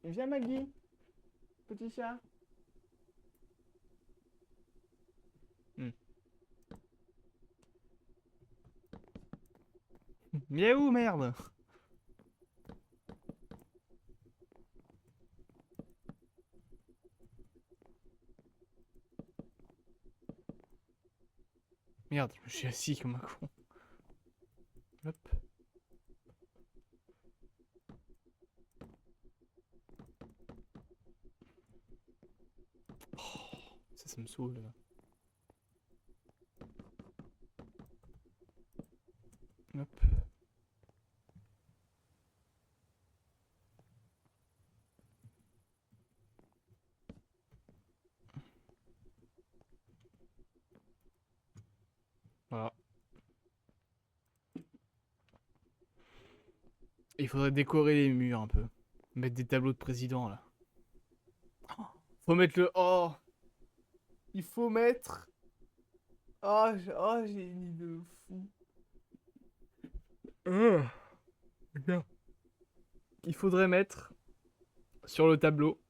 Viens Maggie. Petite petit chat. Miaou, merde. Merde, je me suis assis comme un con. Hop. Oh, ça me saoule. Hop. Voilà. Il faudrait décorer les murs un peu. Mettre des tableaux de président là. Faut mettre le... Oh. Il faut mettre... j'ai une idée de fou. Bien. Il faudrait mettre sur le tableau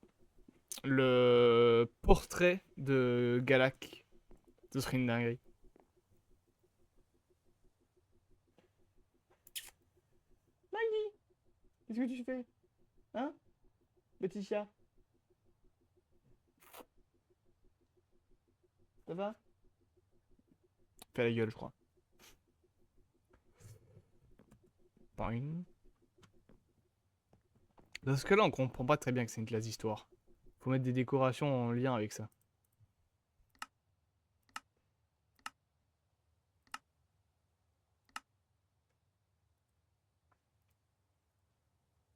le portrait de Galak. Ce serait une dinguerie. Maggie, qu'est-ce que tu fais? Hein? Petit chat. Ça va? Fais la gueule, je crois. Boing. Dans ce cas-là, on comprend pas très bien que c'est une classe d'histoire. Faut mettre des décorations en lien avec ça.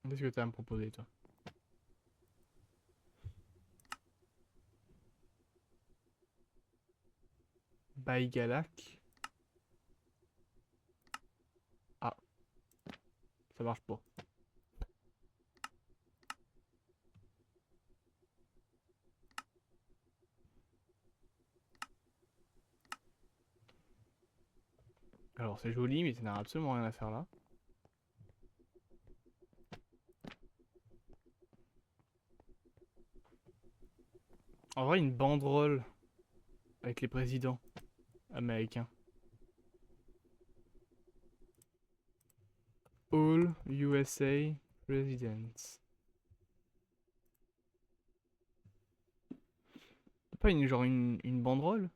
Qu'est-ce que t'as à me proposer, toi? By Galak. Ah. Ça marche pas. Alors, c'est joli, mais ça n'a absolument rien à faire là. En vrai, une banderole avec les présidents américains. All USA Presidents. Pas une, genre une banderole?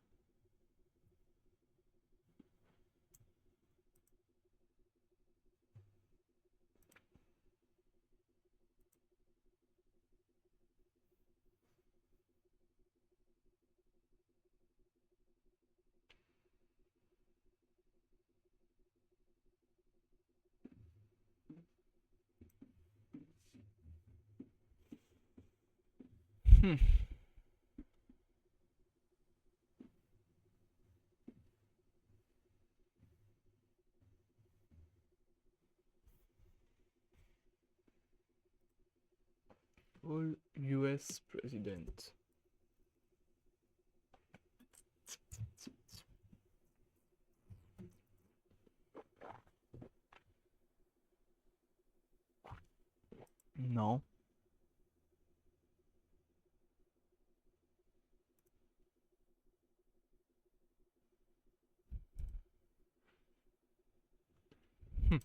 Hmm. All US President. Non. Hmm.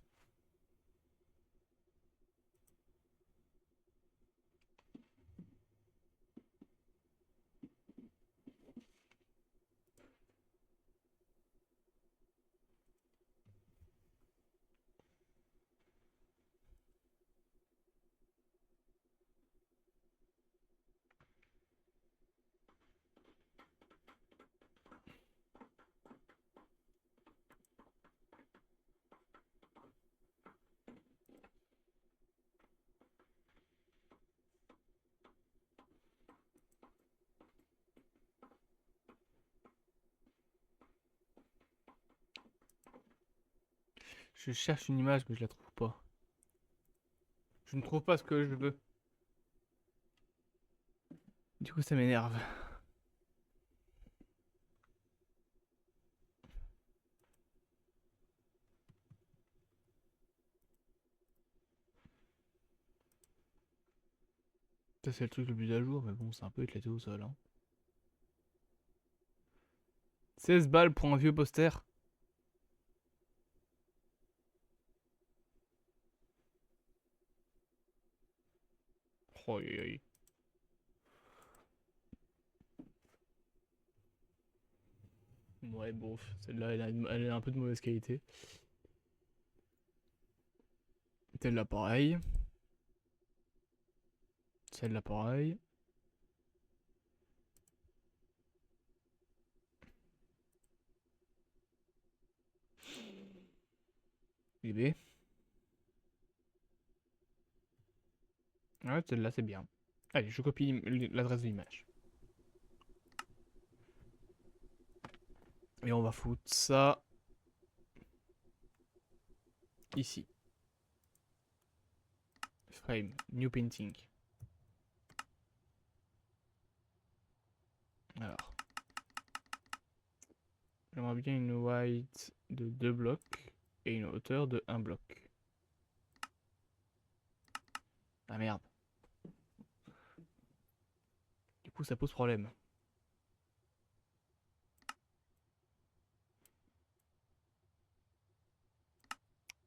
Je cherche une image, mais je la trouve pas. Je ne trouve pas ce que je veux. Du coup, ça m'énerve. Ça c'est le truc le plus à jour, mais bon, c'est un peu éclaté au sol. Hein. 16 balles pour un vieux poster. Oh, aïe, aïe. Ouais, bon, celle-là, elle est un peu de mauvaise qualité. Celle-là, pareil. Celle-là, pareil. eBay. Ouais, celle-là, c'est bien. Allez, je copie l'adresse de l'image. Et on va foutre ça ici. Frame, new painting. Alors. J'aimerais bien une white de 2 blocs et une hauteur de 1 bloc. Ah merde. Du coup, ça pose problème.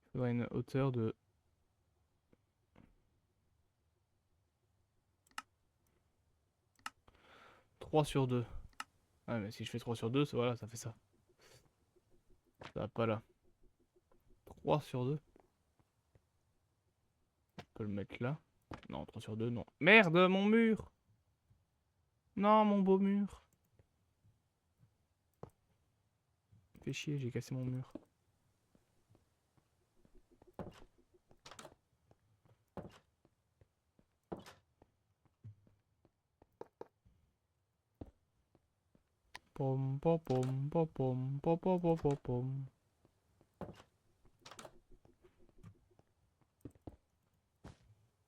Il faudrait une hauteur de 3 sur 2. Ah mais si je fais 3 sur 2, voilà, ça fait ça. Ça va pas là. 3 sur 2. On peut le mettre là. Non, 3 sur 2, non. Merde, mon mur! Non, mon beau mur. Fais chier, j'ai cassé mon mur. Pom pom pom pom pom pom pom pom pom pom.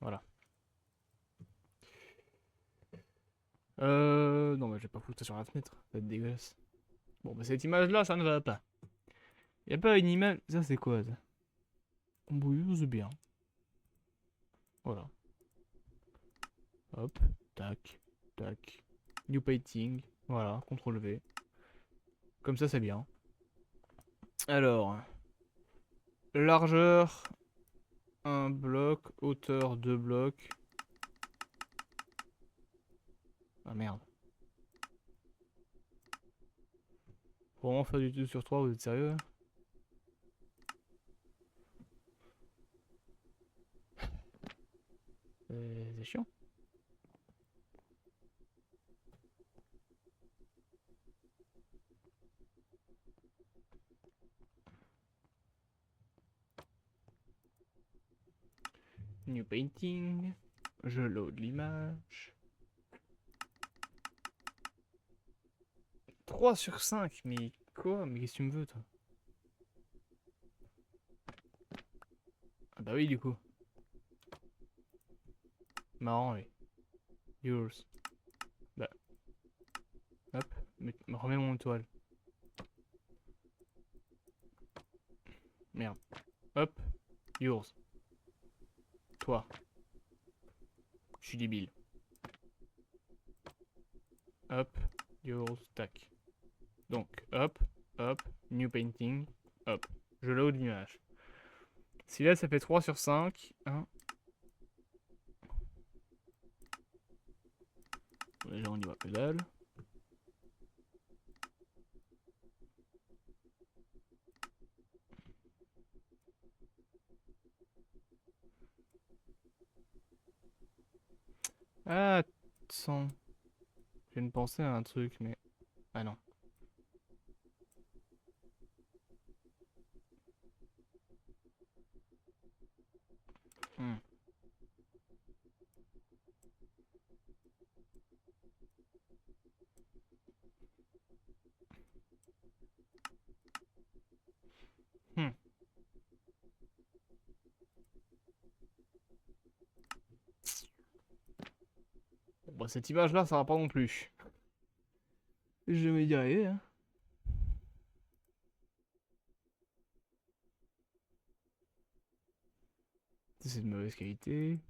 Voilà. Non, mais je vais pas foutre ça sur la fenêtre. Ça va être dégueulasse. Bon, bah cette image-là, ça ne va pas. Y a pas une image. Ça, c'est quoi ça? Oui, c'est bien. Voilà. Hop. Tac. Tac. New painting. Voilà. CTRL V. Comme ça, c'est bien. Alors. Largeur. 1 bloc. Hauteur 2 blocs. Ah merde. Faut vraiment faire du 2 sur 3, vous êtes sérieux? C'est chiant. New painting. Je load l'image. 3 sur 5, mais quoi? Mais qu'est-ce que tu me veux, toi? Ah bah oui, du coup. Marrant, oui. Yours. Bah. Hop. Remets mon étoile. Merde. Hop. Yours. Toi. Je suis débile. Hop. Yours. Tac. Donc, hop. Hop. New painting. Hop. Je load l'image. Si là, ça fait 3 sur 5. 1. Déjà, on y va que dalle. Ah, attends. Je viens de penser à un truc, mais... Ah non. Hmm. Hmm. Bon, bah, cette image-là, ça va pas non plus. Je vais y arriver, hein. C'est de mauvaise qualité.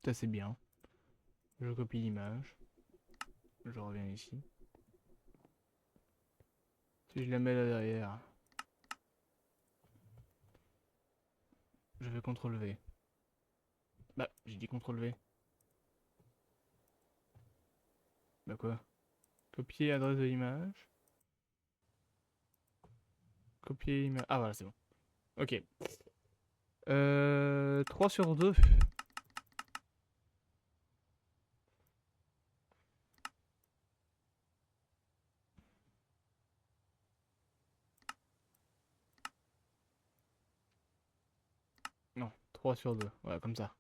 Ça c'est bien. Je copie l'image. Je reviens ici. Si je la mets là derrière, je vais CTRL V. Bah, j'ai dit CTRL V. Bah quoi? Copier l'adresse de l'image. Copier l'image. Ah voilà, c'est bon. Ok. 3 sur 2. Non, 3 sur 2. Voilà, comme ça.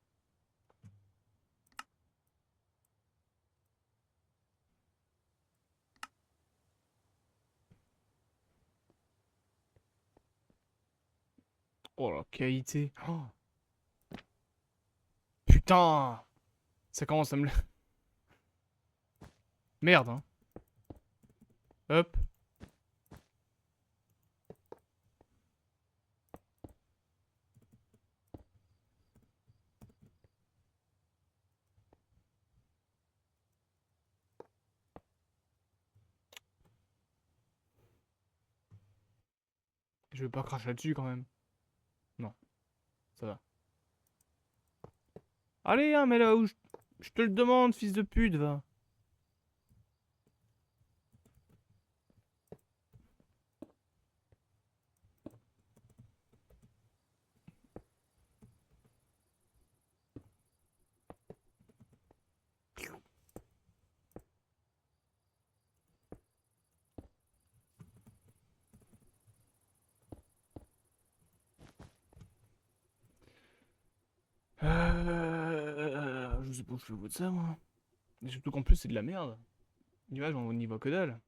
Oh la qualité. Oh. Putain! Ça commence à me... Merde, hein. Hop. Je vais pas cracher là-dessus quand même. Non, ça va. Allez, hein, mais là où je te le demande, fils de pute, va. Je sais pas où je fais de ça, moi. Et surtout qu'en plus, c'est de la merde. L'image, on n'y voit que dalle.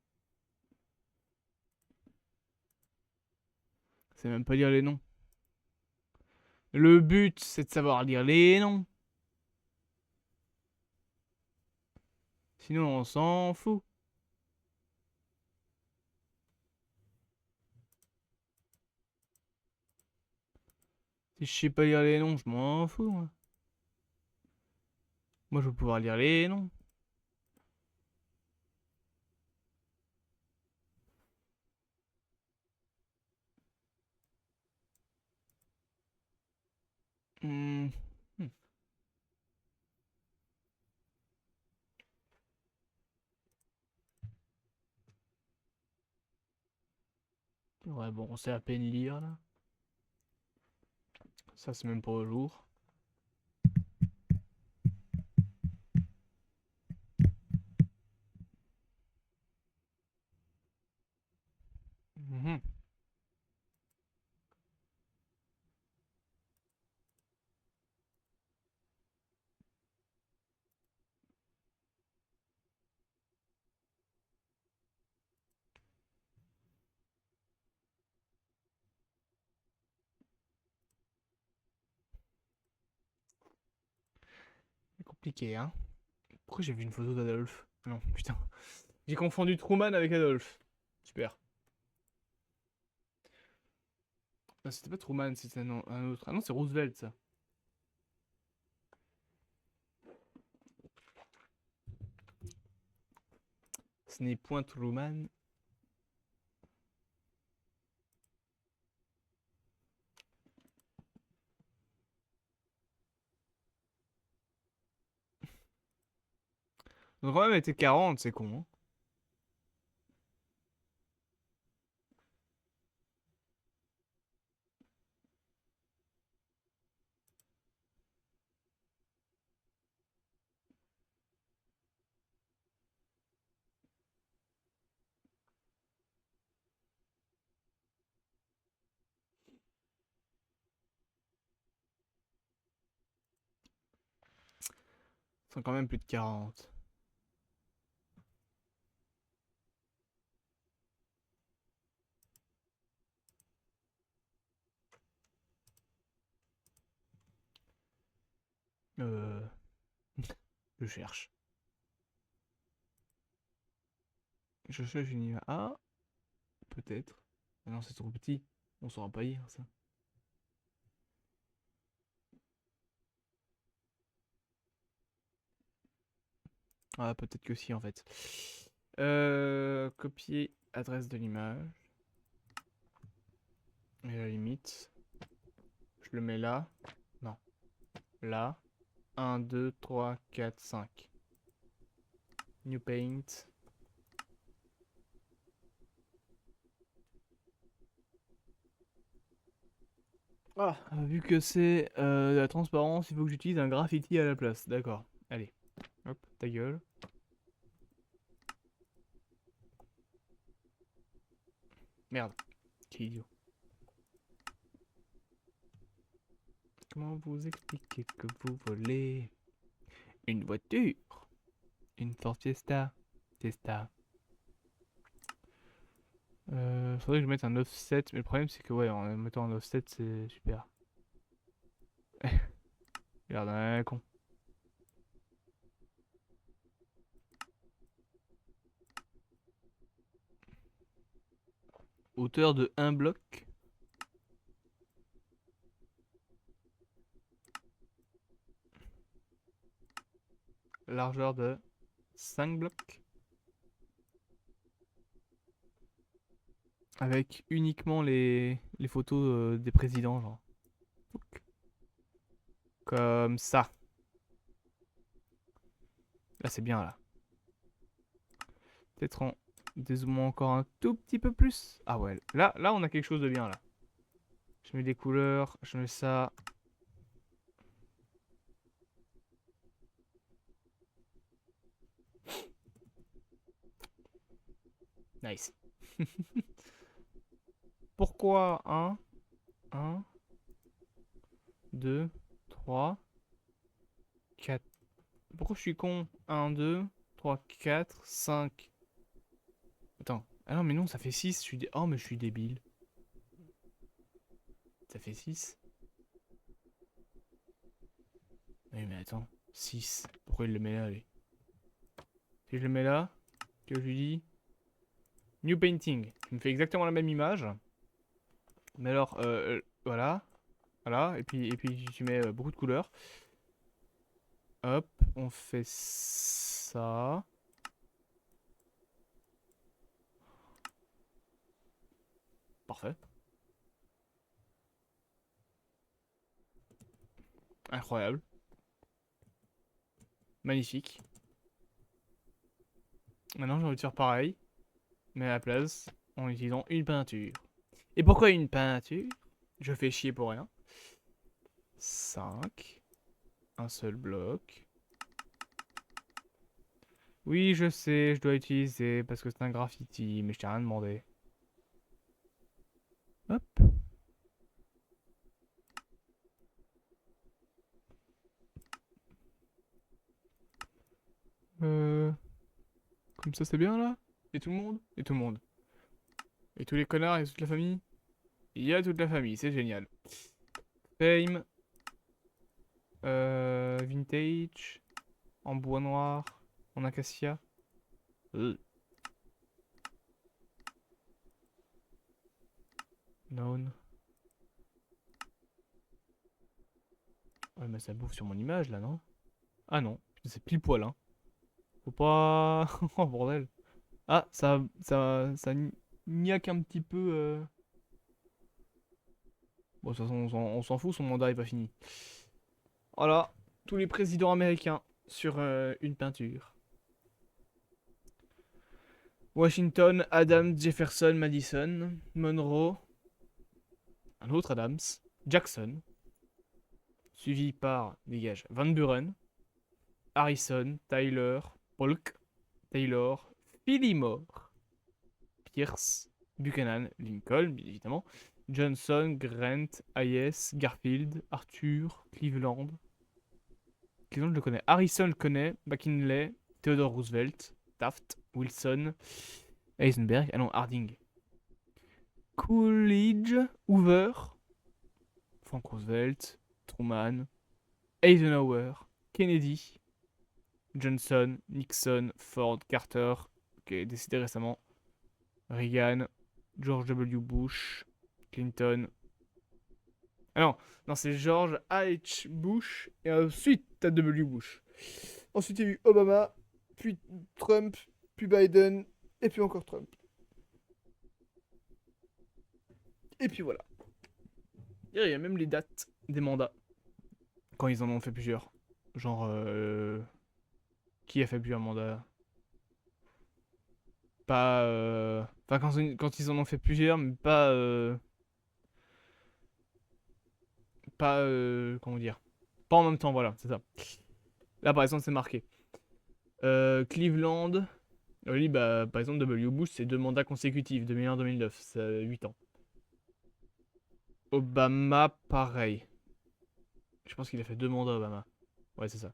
C'est même pas lire les noms. Le but, c'est de savoir lire les noms. Sinon, on s'en fout. Si je sais pas lire les noms, je m'en fous, moi. Moi, je veux pouvoir lire les noms. Hmm. Hmm. Ouais, bon, on sait à peine lire, là. Ça, c'est même pas au jour. Mhm. C'est compliqué, hein. Pourquoi j'ai vu une photo d'Adolphe? Non, putain. J'ai confondu Truman avec Adolphe. Super. Ah, c'était pas Truman, c'était un autre. Ah non, c'est Roosevelt, ça. Ce n'est point Truman. Donc quand même, elle était 40, c'est con, hein. Ils sont quand même plus de 40. Euh... Je cherche. Je cherche une image. Ah, peut-être. Ah non, c'est trop petit. On saura pas lire, ça. Ah, peut-être que si en fait. Copier adresse de l'image. Et à la limite, je le mets là. Non. Là. 1, 2, 3, 4, 5. New paint. Ah, vu que c'est de la transparence, il faut que j'utilise un graffiti à la place. D'accord. Allez. Hop, ta gueule. Merde. Quel idiot. Comment vous expliquer que vous volez une voiture? Une Ford Fiesta. Fiesta. Faudrait que je mette un offset, mais le problème c'est que ouais, en mettant un offset c'est super. Regarde un con. Hauteur de 1 bloc. Largeur de 5 blocs. Avec uniquement les photos des présidents, genre. Comme ça. Là c'est bien là. Peut-être en dézoomant encore un tout petit peu plus. Ah ouais, là on a quelque chose de bien là. Je mets des couleurs, je mets ça. Nice. Pourquoi 1, 1, 2, 3, 4. Pourquoi je suis con? 1, 2, 3, 4, 5. Attends. Ah non, mais non, ça fait 6. Oh, mais je suis débile. Ça fait 6. Oui, mais attends. 6. Pourquoi il le met là, allez. Si je le mets là, que je lui dis New Painting. Tu me fais exactement la même image. Mais alors, voilà. Voilà. Et puis tu mets beaucoup de couleurs. Hop, on fait ça. Parfait. Incroyable. Magnifique. Maintenant, j'ai envie de faire pareil. Mais à la place, en utilisant une peinture. Et pourquoi une peinture? Je fais chier pour rien. 5. Un seul bloc. Oui, je sais, je dois utiliser parce que c'est un graffiti, mais je t'ai rien demandé. Hop. Comme ça c'est bien là? Et tout le monde? Et tout le monde. Et tous les connards et toute la famille? Il y a toute la famille, c'est génial. Fame. Vintage. En bois noir. En acacia. Known. Ouais, mais ça bouffe sur mon image là, non? Ah non, c'est pile poil, hein. Faut pas. Oh bordel. Ah, ça niaque un petit peu. Bon, de toute façon, on s'en fout, son mandat est pas fini. Voilà, tous les présidents américains sur une peinture. Washington, Adams, Jefferson, Madison, Monroe, un autre Adams, Jackson, suivi par, dégage, Van Buren, Harrison, Tyler, Polk, Taylor, Fillmore, Pierce, Buchanan, Lincoln, bien évidemment, Johnson, Grant, Hayes, Garfield, Arthur, Cleveland. Cleveland, je le connais. Harrison le connaît. McKinley, Theodore Roosevelt, Taft, Wilson, Heisenberg. Ah non, Harding. Coolidge, Hoover, Frank Roosevelt, Truman, Eisenhower, Kennedy, Johnson, Nixon, Ford, Carter, qui est décédé récemment, Reagan, George W. Bush, Clinton. Ah non, non c'est George H. Bush et ensuite t'as W. Bush. Ensuite il y a eu Obama, puis Trump, puis Biden, et puis encore Trump. Et puis voilà. Il y a même les dates des mandats, quand ils en ont fait plusieurs. Genre, qui a fait plusieurs mandats? Pas... Enfin, quand ils en ont fait plusieurs, mais pas... Pas... Comment dire? Pas en même temps, voilà, c'est ça. Là, par exemple, c'est marqué. Cleveland... Oui, bah, par exemple, W. Bush, c'est 2 mandats consécutifs, 2001-2009, c'est 8 ans. Obama, pareil. Je pense qu'il a fait 2 mandats, Obama. Ouais, c'est ça.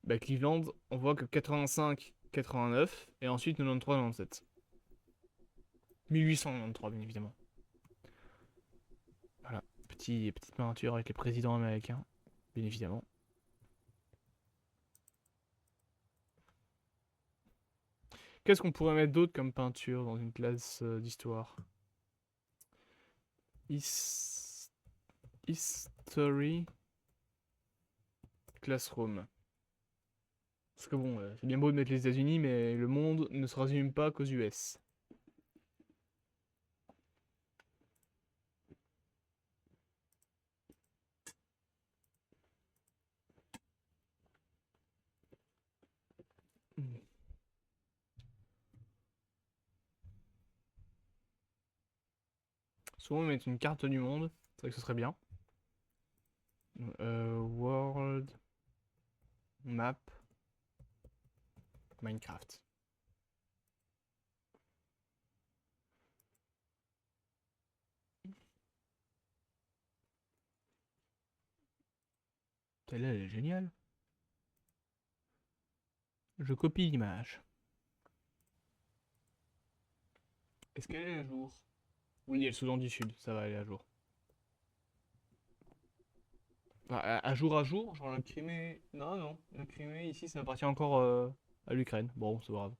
Bah, Cleveland, on voit que 85-89, et ensuite 93-97. 1893, bien évidemment. Voilà, petite peinture avec les présidents américains, bien évidemment. Qu'est-ce qu'on pourrait mettre d'autre comme peinture dans une classe d'histoire? History Classroom. Parce que bon, c'est bien beau de mettre les États-Unis, mais le monde ne se résume pas qu'aux US. Souvent, mettre une carte du monde, c'est vrai que ce serait bien. World Map Minecraft. Celle-là, elle est géniale. Je copie l'image. Est-ce qu'elle est à jour? Oui, elle est Soudan du Sud, ça va aller à jour. Enfin, à jour, genre la Crimée. Non, non, la Crimée ici ça appartient encore à l'Ukraine. Bon, c'est pas grave. De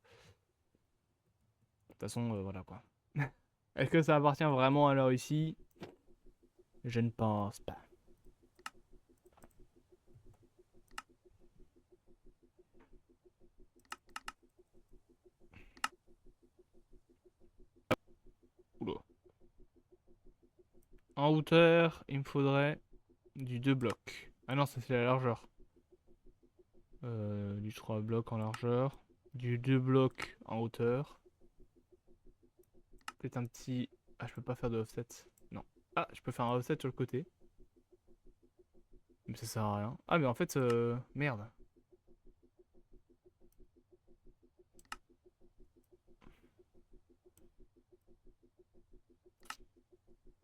toute façon, voilà quoi. Est-ce que ça appartient vraiment à la Russie? Je ne pense pas. Oula. En hauteur, il me faudrait du 2 blocs. Ah non, ça c'est la largeur. Du 3 blocs en largeur. Du 2 blocs en hauteur. Peut-être un petit... Ah, je peux pas faire de offset. Non. Ah, je peux faire un offset sur le côté. Mais ça sert à rien. Ah, mais en fait, merde.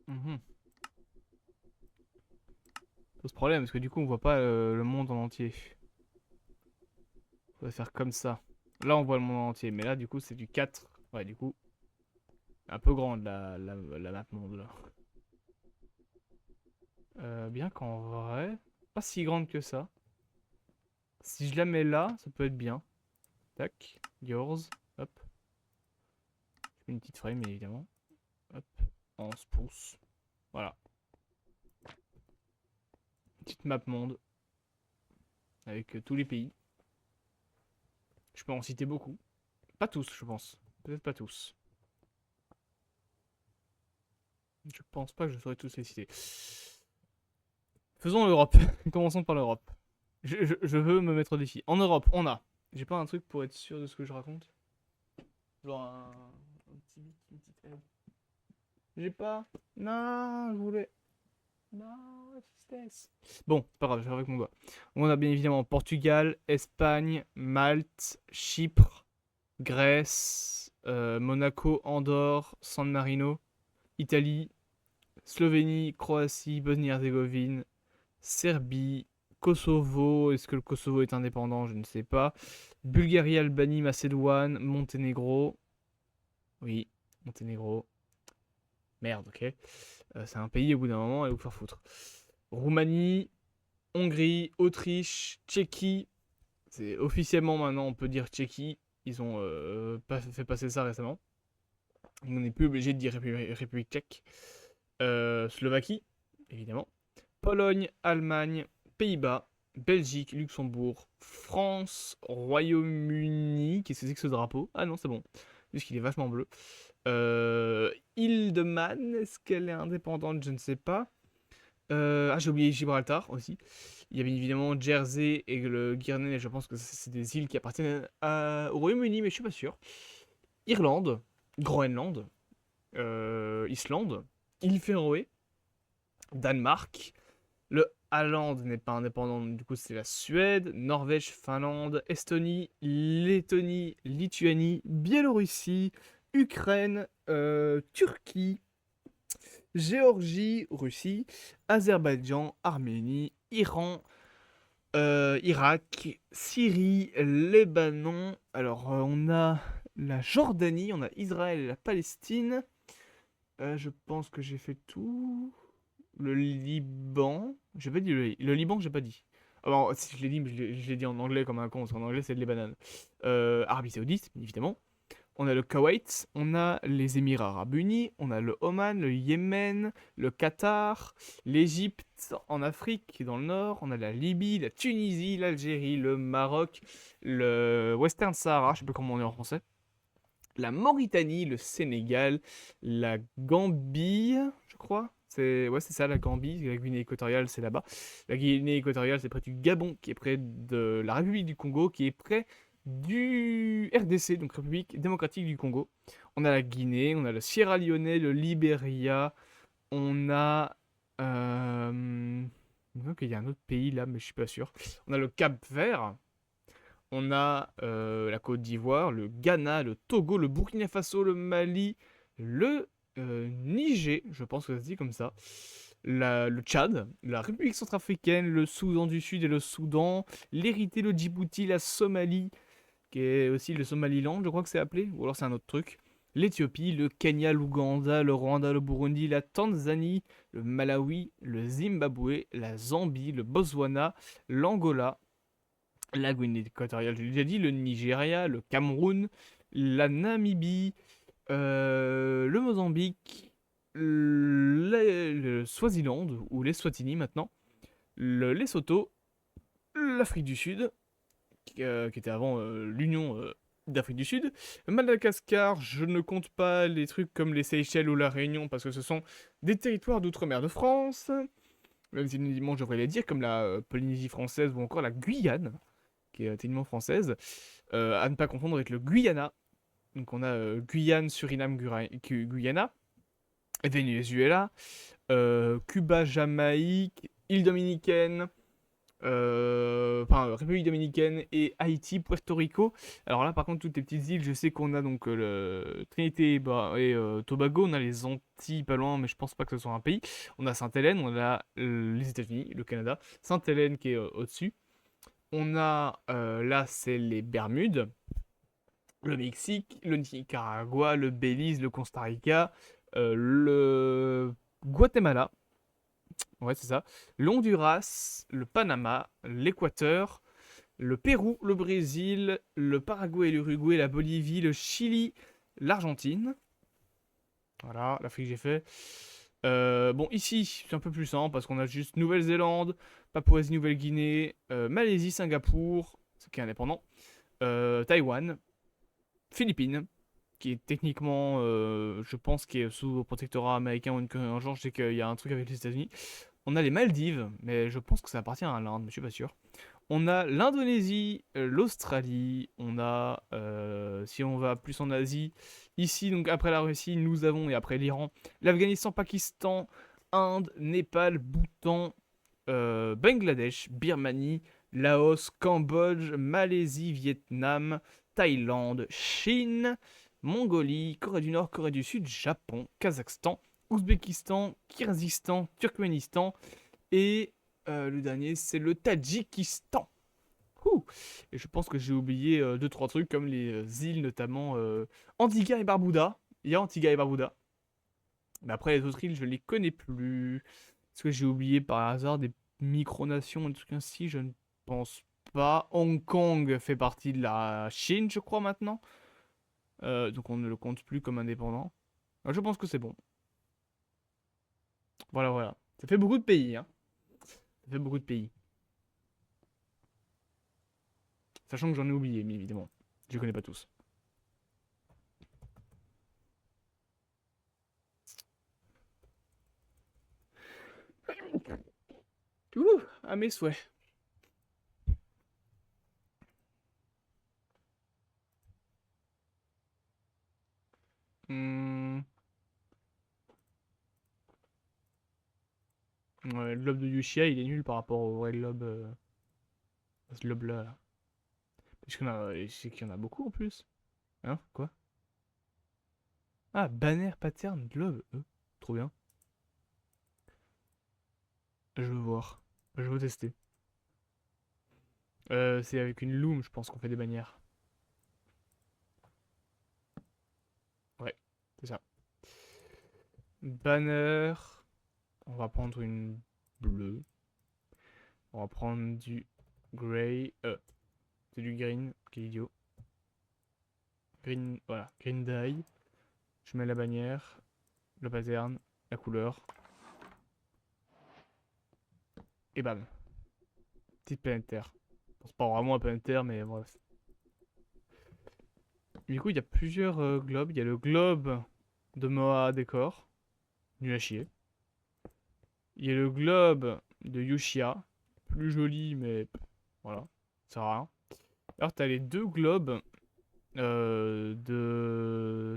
Mhm. Pose problème, parce que du coup, on voit pas le monde en entier. On va faire comme ça. Là, on voit le monde entier. Mais là, du coup, c'est du 4. Ouais, du coup, un peu grande la map monde, là. Bien qu'en vrai, pas si grande que ça. Si je la mets là, ça peut être bien. Tac, yours, hop. Je fais une petite frame, évidemment. Hop, 11 pouces. Voilà. Petite map monde. Avec tous les pays. Je peux en citer beaucoup. Pas tous, je pense. Peut-être pas tous. Je pense pas que je saurais tous les citer. Faisons l'Europe. Commençons par l'Europe. Je veux me mettre au défi. En Europe, on a. J'ai pas un truc pour être sûr de ce que je raconte. Genre une petite aide. J'ai pas. Non, je voulais. Non, la tristesse. Bon, c'est pas grave, je vais avec mon doigt. On a bien évidemment Portugal, Espagne, Malte, Chypre, Grèce, Monaco, Andorre, San Marino, Italie, Slovénie, Croatie, Bosnie-Herzégovine, Serbie, Kosovo. Est-ce que le Kosovo est indépendant? Je ne sais pas. Bulgarie, Albanie, Macédoine, Monténégro. Oui, Monténégro. Merde, ok. C'est un pays au bout d'un moment, allez vous faire foutre. Roumanie, Hongrie, Autriche, Tchéquie. C'est officiellement maintenant, on peut dire Tchéquie. Ils ont fait passer ça récemment. On n'est plus obligé de dire République tchèque. Slovaquie, évidemment. Pologne, Allemagne, Pays-Bas, Belgique, Luxembourg, France, Royaume-Uni. Qu'est-ce que c'est que ce drapeau? Ah non, c'est bon. Juste qu'il est vachement bleu. Île de Man, est-ce qu'elle est indépendante? Je ne sais pas. Ah, j'ai oublié Gibraltar aussi. Il y a bien évidemment Jersey et le Guernsey, et je pense que c'est des îles qui appartiennent au Royaume-Uni, mais je suis pas sûr. Irlande, Groenland, Islande, île Féroé, Danemark. Le Hollande n'est pas indépendant, du coup c'est la Suède, Norvège, Finlande, Estonie, Lettonie, Lituanie, Biélorussie, Ukraine, Turquie, Géorgie, Russie, Azerbaïdjan, Arménie, Iran, Irak, Syrie, Libanon. Alors on a la Jordanie, on a Israël et la Palestine. Je pense que j'ai fait tout. Le Liban. J'ai pas dit le Liban, j'ai pas dit. Alors, si je l'ai dit, mais je l'ai dit en anglais comme un con, parce qu'en anglais c'est de les bananes. Arabie Saoudite, bien évidemment. On a le Koweït, on a les Émirats Arabes Unis, on a le Oman, le Yémen, le Qatar, l'Égypte en Afrique, dans le nord, on a la Libye, la Tunisie, l'Algérie, le Maroc, le Western Sahara, je sais pas comment on dit en français, la Mauritanie, le Sénégal, la Gambie, je crois. C'est ça, la Gambie. La Guinée équatoriale, c'est là-bas. La Guinée équatoriale, c'est près du Gabon, qui est près de la République du Congo, qui est près du RDC, donc République démocratique du Congo. On a la Guinée, on a le Sierra Leone, le Libéria, on a... Il me semble qu'il y a un autre pays là, mais je suis pas sûr. On a le Cap-Vert, on a la Côte d'Ivoire, le Ghana, le Togo, le Burkina Faso, le Mali, le Niger, je pense que ça se dit comme ça, le Tchad, la République centrafricaine, le Soudan du Sud et le Soudan, l'Érythrée, le Djibouti, la Somalie, qui est aussi le Somaliland, je crois que c'est appelé, ou alors c'est un autre truc, l'Éthiopie, le Kenya, l'Ouganda, le Rwanda, le Burundi, la Tanzanie, le Malawi, le Zimbabwe, la Zambie, le Botswana, l'Angola, la Guinée équatoriale, j'ai déjà dit, le Nigeria, le Cameroun, la Namibie, le Mozambique, le Swaziland, ou les Swatini maintenant, le Lesotho, l'Afrique du Sud, qui était avant l'Union d'Afrique du Sud, Madagascar, je ne compte pas les trucs comme les Seychelles ou la Réunion, parce que ce sont des territoires d'outre-mer de France, même si je devrais les dire, comme la Polynésie française ou encore la Guyane, qui est techniquement française, à ne pas confondre avec le Guyana. Donc on a Guyane, Suriname, Guyana, Venezuela, Cuba, Jamaïque, île dominicaine, République dominicaine et Haïti, Puerto Rico. Alors là, par contre, toutes les petites îles, je sais qu'on a donc le Trinité et Tobago, on a les Antilles pas loin, mais je pense pas que ce soit un pays. On a Sainte-Hélène, on a les États-Unis, le Canada, Sainte-Hélène qui est au-dessus. On a là, c'est les Bermudes, le Mexique, le Nicaragua, le Belize, le Costa Rica, le Guatemala, ouais c'est ça, l'Honduras, le Panama, l'Équateur, le Pérou, le Brésil, le Paraguay, l'Uruguay, la Bolivie, le Chili, l'Argentine. Voilà, l'Afrique j'ai fait. Bon, ici, c'est un peu plus simple parce qu'on a juste Nouvelle-Zélande, Papouasie-Nouvelle-Guinée, Malaisie, Singapour, ce qui est indépendant, Taïwan, Philippines, qui est techniquement, je pense, qui est sous protectorat américain ou un genre, je sais qu'il y a un truc avec les États-Unis. On a les Maldives, mais je pense que ça appartient à l'Inde, mais je suis pas sûr. On a l'Indonésie, l'Australie, on a, si on va plus en Asie, ici, donc après la Russie, nous avons, et après l'Iran, l'Afghanistan, Pakistan, Inde, Népal, Bhoutan, Bangladesh, Birmanie, Laos, Cambodge, Malaisie, Vietnam, Thaïlande, Chine, Mongolie, Corée du Nord, Corée du Sud, Japon, Kazakhstan, Ouzbékistan, Kyrgyzstan, Turkménistan et le dernier c'est le Tadjikistan. Ouh. Et je pense que j'ai oublié 2-3 trucs comme les îles notamment Antigua et Barbuda. Il y a Antigua et Barbuda. Mais après les autres îles je les connais plus. Est-ce que j'ai oublié par hasard des micronations, des trucs ainsi? Je ne pense pas. Hong Kong fait partie de la Chine, je crois, maintenant. Donc on ne le compte plus comme indépendant. Je pense que c'est bon. Voilà, voilà. Ça fait beaucoup de pays, hein. Ça fait beaucoup de pays. Sachant que j'en ai oublié, mais évidemment. Je les connais pas tous. Ouh, à mes souhaits. Hmm. Ouais, le globe de Yushia, il est nul par rapport au vrai globe. Ce globe-là. Là. Je sais qu'il y en a beaucoup en plus. Hein? Quoi? Ah, banner pattern globe. Trop bien. Je veux voir. Je veux tester. C'est avec une loom, je pense qu'on fait des bannières. Ouais, c'est ça. Banner. On va prendre une bleue. On va prendre du grey. C'est du green. Quel idiot. Green. Voilà. Green dye. Je mets la bannière. Le pattern. La couleur. Et bam. Petite planète Terre. Bon, c'est pas vraiment un planète Terre, mais bref. Du coup, il y a plusieurs globes. Il y a le globe de Moa Décor. Nul à chier. Il y a le globe de Yushia. Plus joli, mais voilà. Ça sert à rien. Alors, t'as les deux globes de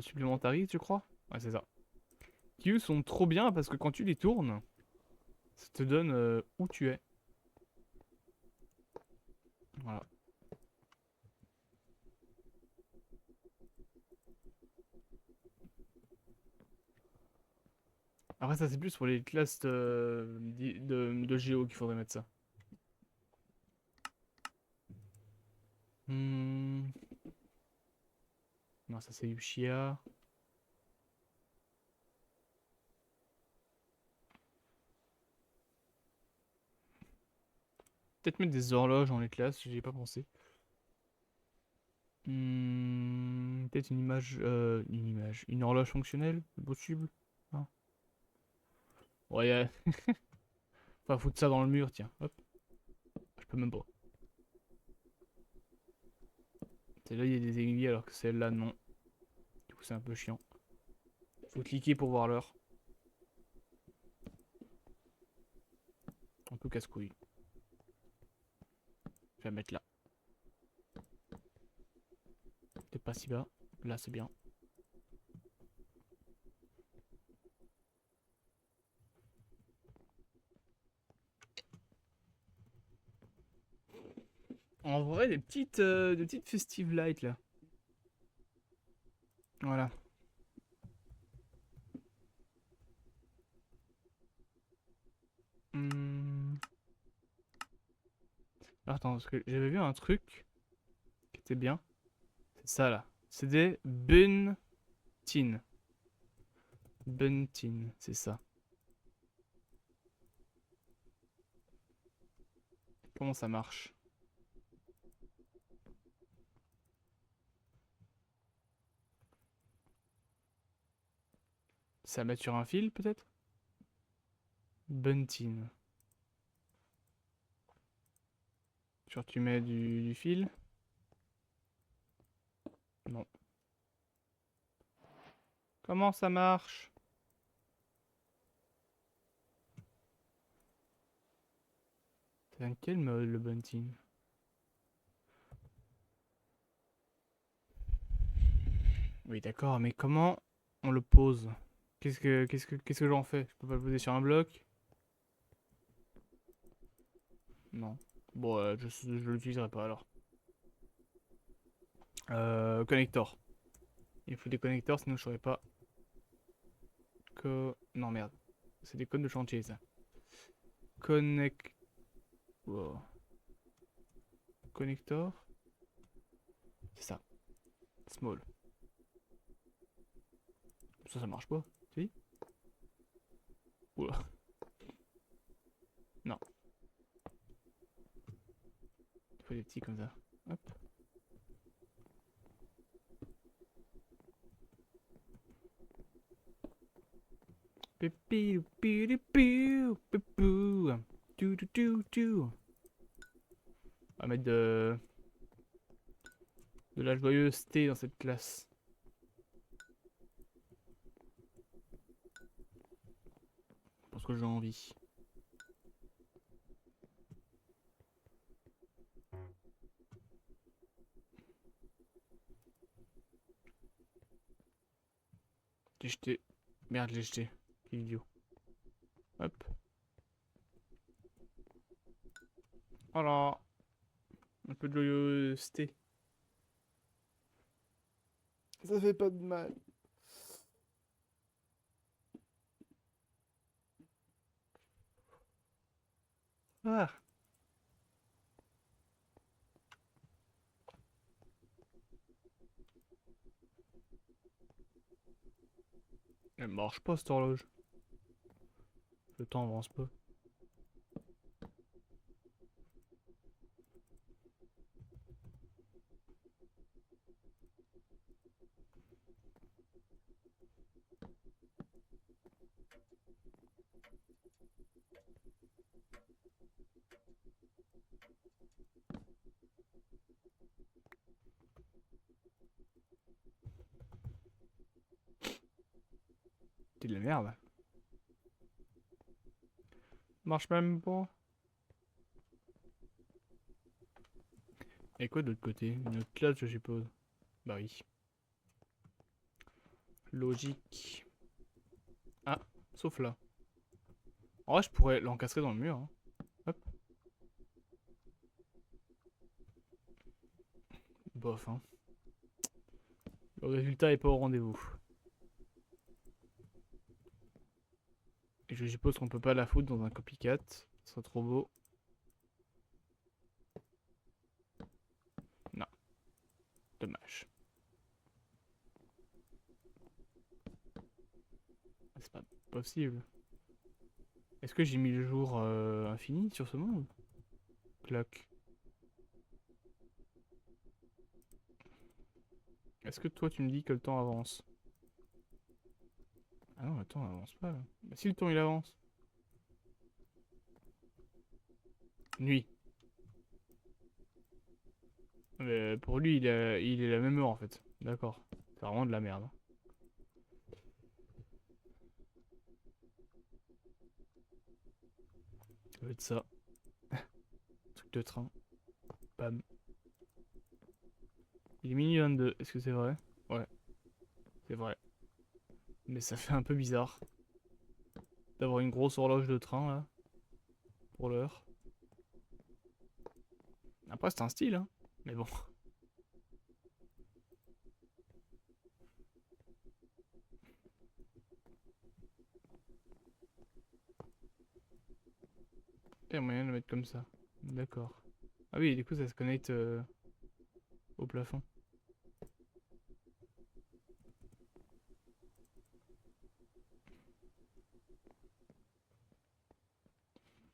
supplémentariste, je crois. Ouais, c'est ça. Qui eux sont trop bien parce que quand tu les tournes, ça te donne où tu es. Voilà. Après, ça, c'est plus pour les classes de Géo qu'il faudrait mettre ça. Hmm. Non, ça, c'est Yushia. Peut-être mettre des horloges dans les classes, j'y ai pas pensé. Peut-être une horloge fonctionnelle, c'est possible. Non. Ouais, enfin, foutre ça dans le mur, tiens. Hop, je peux même pas. Celle-là, il y a des aiguilles alors que celle-là, non. Du coup, c'est un peu chiant. Faut cliquer pour voir l'heure. Un peu casse-couille. Je vais la mettre là. Peut-être pas si bas. Là, c'est bien. En vrai, des petites festive lights là. Voilà. Hmm. Alors, attends, parce que j'avais vu un truc qui était bien. C'est ça là. C'est des Buntin. Buntin, c'est ça. Comment ça marche? Ça met sur un fil peut-être? Buntin. Genre tu mets du fil? Non. Comment ça marche? C'est dans quel mode le bunting? Oui d'accord, mais comment on le pose? Qu'est-ce que j'en fais? Je peux pas le poser sur un bloc? Non. Bon, je l'utiliserai pas alors. Connector. Il faut des connecteurs, sinon je saurais pas que... Non, merde. C'est des codes de chantier, ça. Connect... Wow. Connector. C'est ça. Small. Ça marche pas. Si? Oula. Non. Il faut des petits comme ça. Hop. On va mettre de... De la joyeuseté dans cette classe. Parce que j'ai envie. J'ai jeté. Merde, j'ai jeté. Quel idiot. Hop. Voilà. Un peu de joyeuseté. Ça fait pas de mal. Ah. Elle marche pas cette horloge. Le temps avance pas. C'est de la merde. Marche même pas. Et quoi de l'autre côté? Une autre classe, je suppose. Bah oui. Logique. Ah, sauf là. En vrai, je pourrais l'encastrer dans le mur. Hein. Hop. Bof, hein. Le résultat est pas au rendez-vous. Et je suppose qu'on peut pas la foutre dans un copycat. Ce serait trop beau. Non. Dommage. C'est pas possible. Est-ce que j'ai mis le jour infini sur ce monde? Clac. Est-ce que toi tu me dis que le temps avance? Ah non, le temps avance pas là. Bah si le temps il avance. Nuit. Mais pour lui il est la même heure en fait. D'accord. C'est vraiment de la merde. Hein. Ça va être ça. Truc de train. Bam. Il est minuit 22. Est-ce que c'est vrai? Ouais, c'est vrai. Mais ça fait un peu bizarre d'avoir une grosse horloge de train là. Pour l'heure. Après c'est un style hein. Mais bon. Il y a moyen de le mettre comme ça. D'accord. Ah oui, du coup ça se connecte au plafond.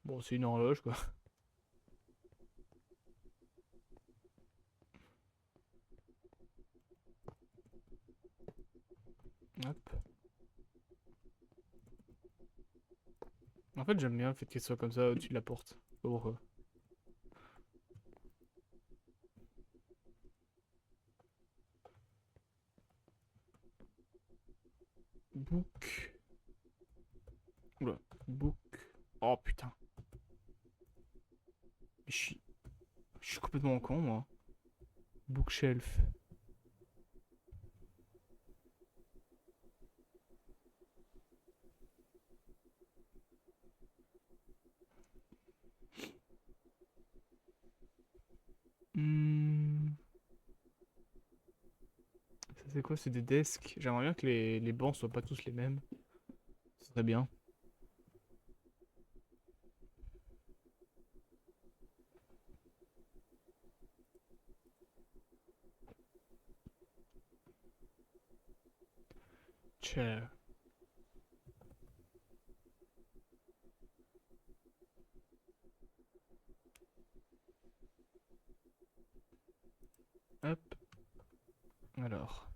Bon, c'est une horloge quoi. Hop. En fait, j'aime bien le fait qu'elle soit comme ça au-dessus de la porte. Je sais pas pourquoi. Book. Oula. Book. Oh putain. Mais je suis complètement con moi. Bookshelf. Hmm. Ça c'est quoi? C'est des desks. J'aimerais bien que les bancs soient pas tous les mêmes. Ce serait bien. Chair. Hop. Alors.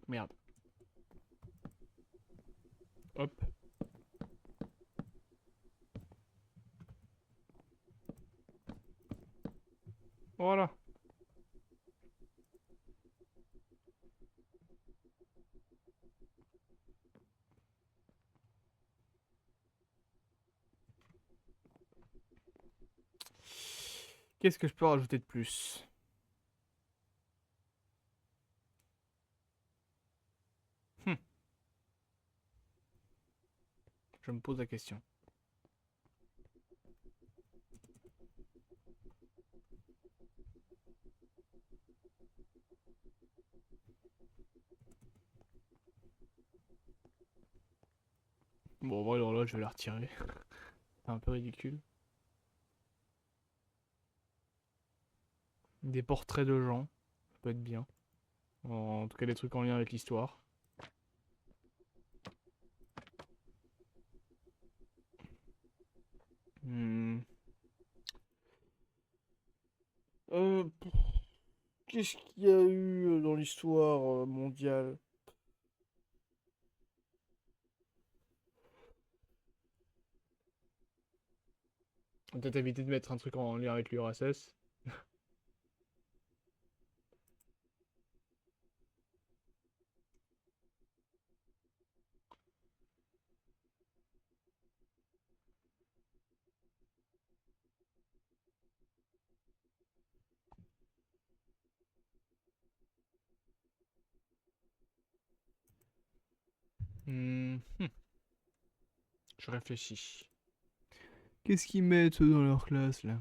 Merde. Hop. Voilà. Qu'est-ce que je peux rajouter de plus? Je me pose la question. Bon, voilà, alors là, je vais la retirer. C'est un peu ridicule. Des portraits de gens. Ça peut être bien. En tout cas, des trucs en lien avec l'histoire. Hmm. Pff, qu'est-ce qu'il y a eu dans l'histoire mondiale? On va peut-être éviter de mettre un truc en lien avec l'URSS. Je réfléchis. Qu'est-ce qu'ils mettent eux, dans leur classe là?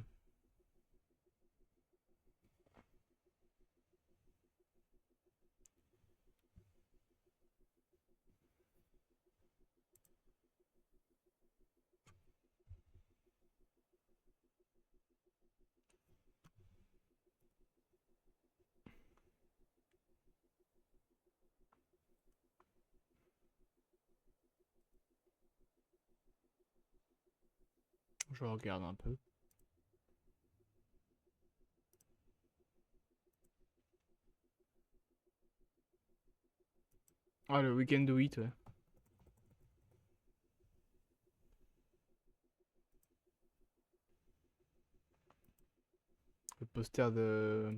Je regarde un peu. Ah, le Weekend Do It, ouais. Le poster de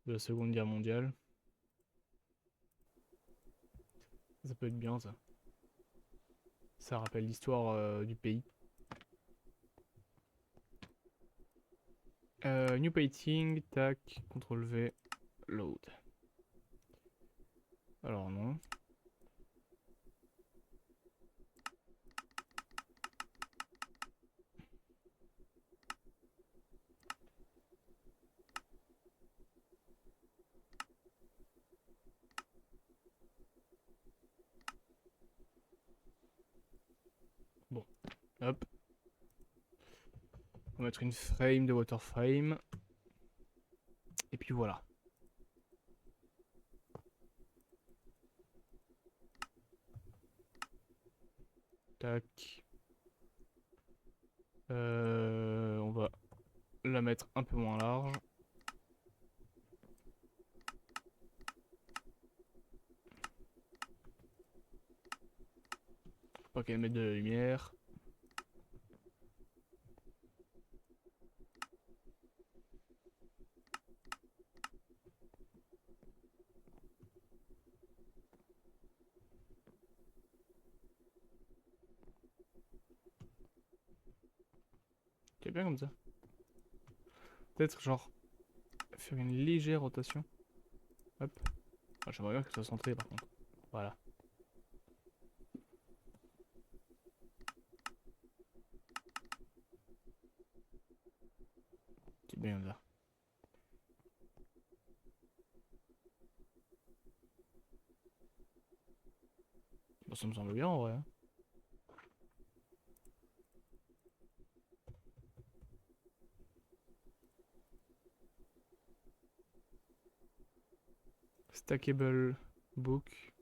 la Seconde Guerre mondiale. Ça peut être bien, ça. Ça rappelle l'histoire du pays. New painting, tac, CTRL V, load. Alors non. Bon, hop. On va mettre une frame de waterframe. Et puis voilà. Tac. On va la mettre un peu moins large. Faut pas qu'elle mette de la lumière. C'est bien comme ça. Peut-être genre faire une légère rotation. Hop. Ah, j'aimerais bien que ce soit centré par contre. Voilà. C'est bien comme ça. Bon, ça me semble bien en vrai, hein. Stackable book.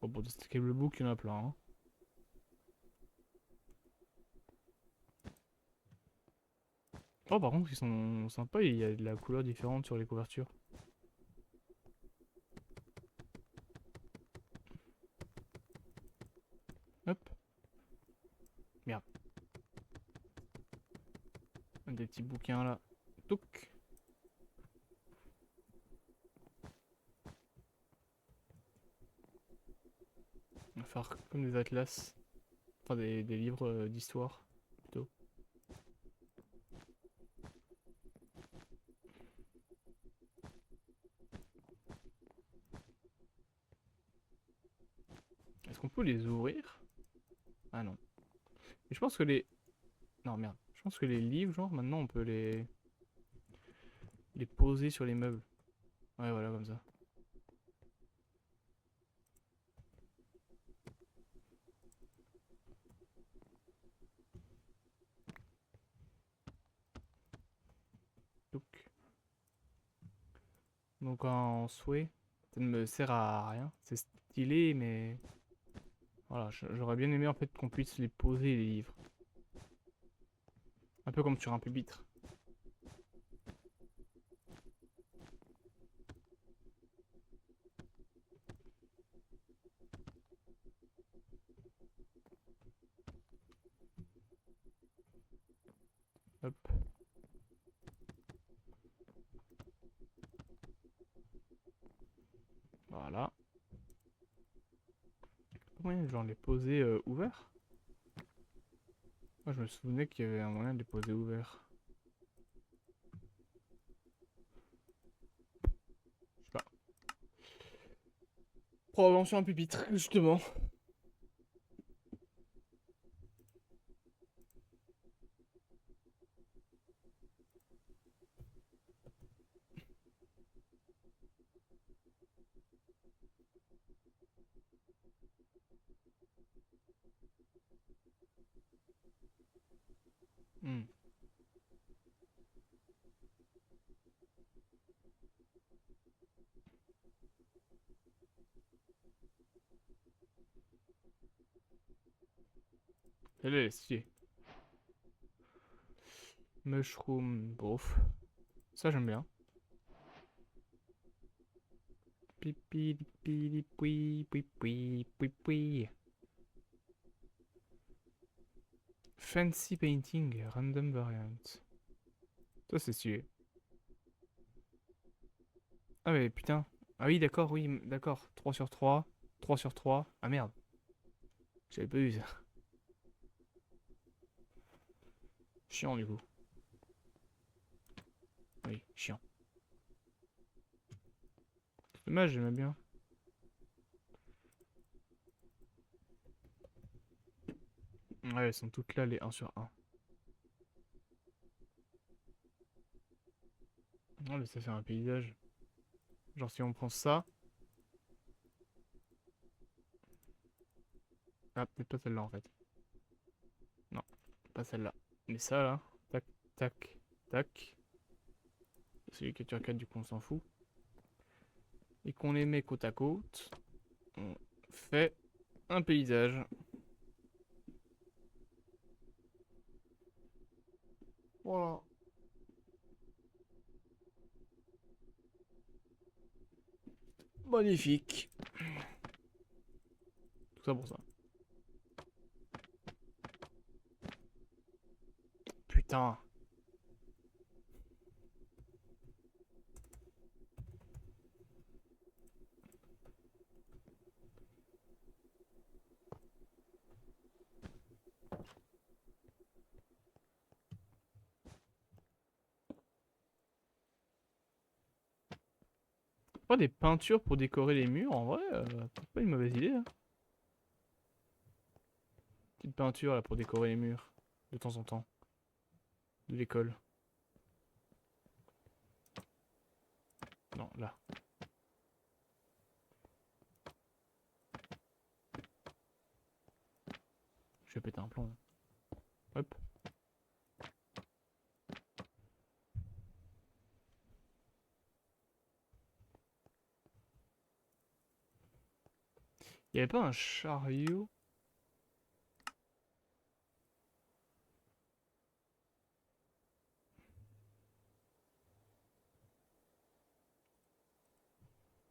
Bon, pour des stackable book, il y en a plein, hein. Oh, par contre, ils sont sympas, il y a de la couleur différente sur les couvertures. Hop. Merde. Des petits bouquins là. Touc. On va faire comme des atlas. Enfin des livres d'histoire plutôt. Est-ce qu'on peut les ouvrir? Ah non. Et je pense que les... Non merde. Je pense que les livres, genre, maintenant on peut les poser sur les meubles. Ouais voilà comme ça. Touc. Donc en souhait, ça ne me sert à rien. C'est stylé mais... Voilà, j'aurais bien aimé en fait qu'on puisse les poser les livres. Un peu comme sur un pupitre. Hop. Voilà. Comment genre les poser ouverts? Moi je me souvenais qu'il y avait un moyen de les poser ouverts. Je sais pas. Probablement sur un pupitre, justement. Hmm. Elle est stylée. Mushroom, bof. Ça j'aime bien. Pipi, pipi, pui, pui, pui, pui, pui. Fancy painting, random variant. Ça c'est stylé. Ah mais putain. Ah oui d'accord, oui, d'accord. 3 sur 3. 3 sur 3. Ah merde. J'avais pas vu ça. Chiant du coup. Oui, chiant. Dommage, j'aimais bien. Ouais, elles sont toutes là, les 1 sur 1. Non, mais ça fait un paysage. Genre, si on prend ça. Ah, peut-être pas celle-là en fait. Non, pas celle-là. Mais ça là. Tac, tac, tac. Celui que tu regardes, du coup, on s'en fout. Et qu'on les met côte à côte. On fait un paysage. Voilà. Magnifique. Tout ça pour ça. Putain. Pas des peintures pour décorer les murs, en vrai, c'est pas une mauvaise idée. Hein. Petite peinture là pour décorer les murs, de temps en temps, de l'école. Non, là. Je vais péter un plomb. Hop. Il y avait pas un chariot?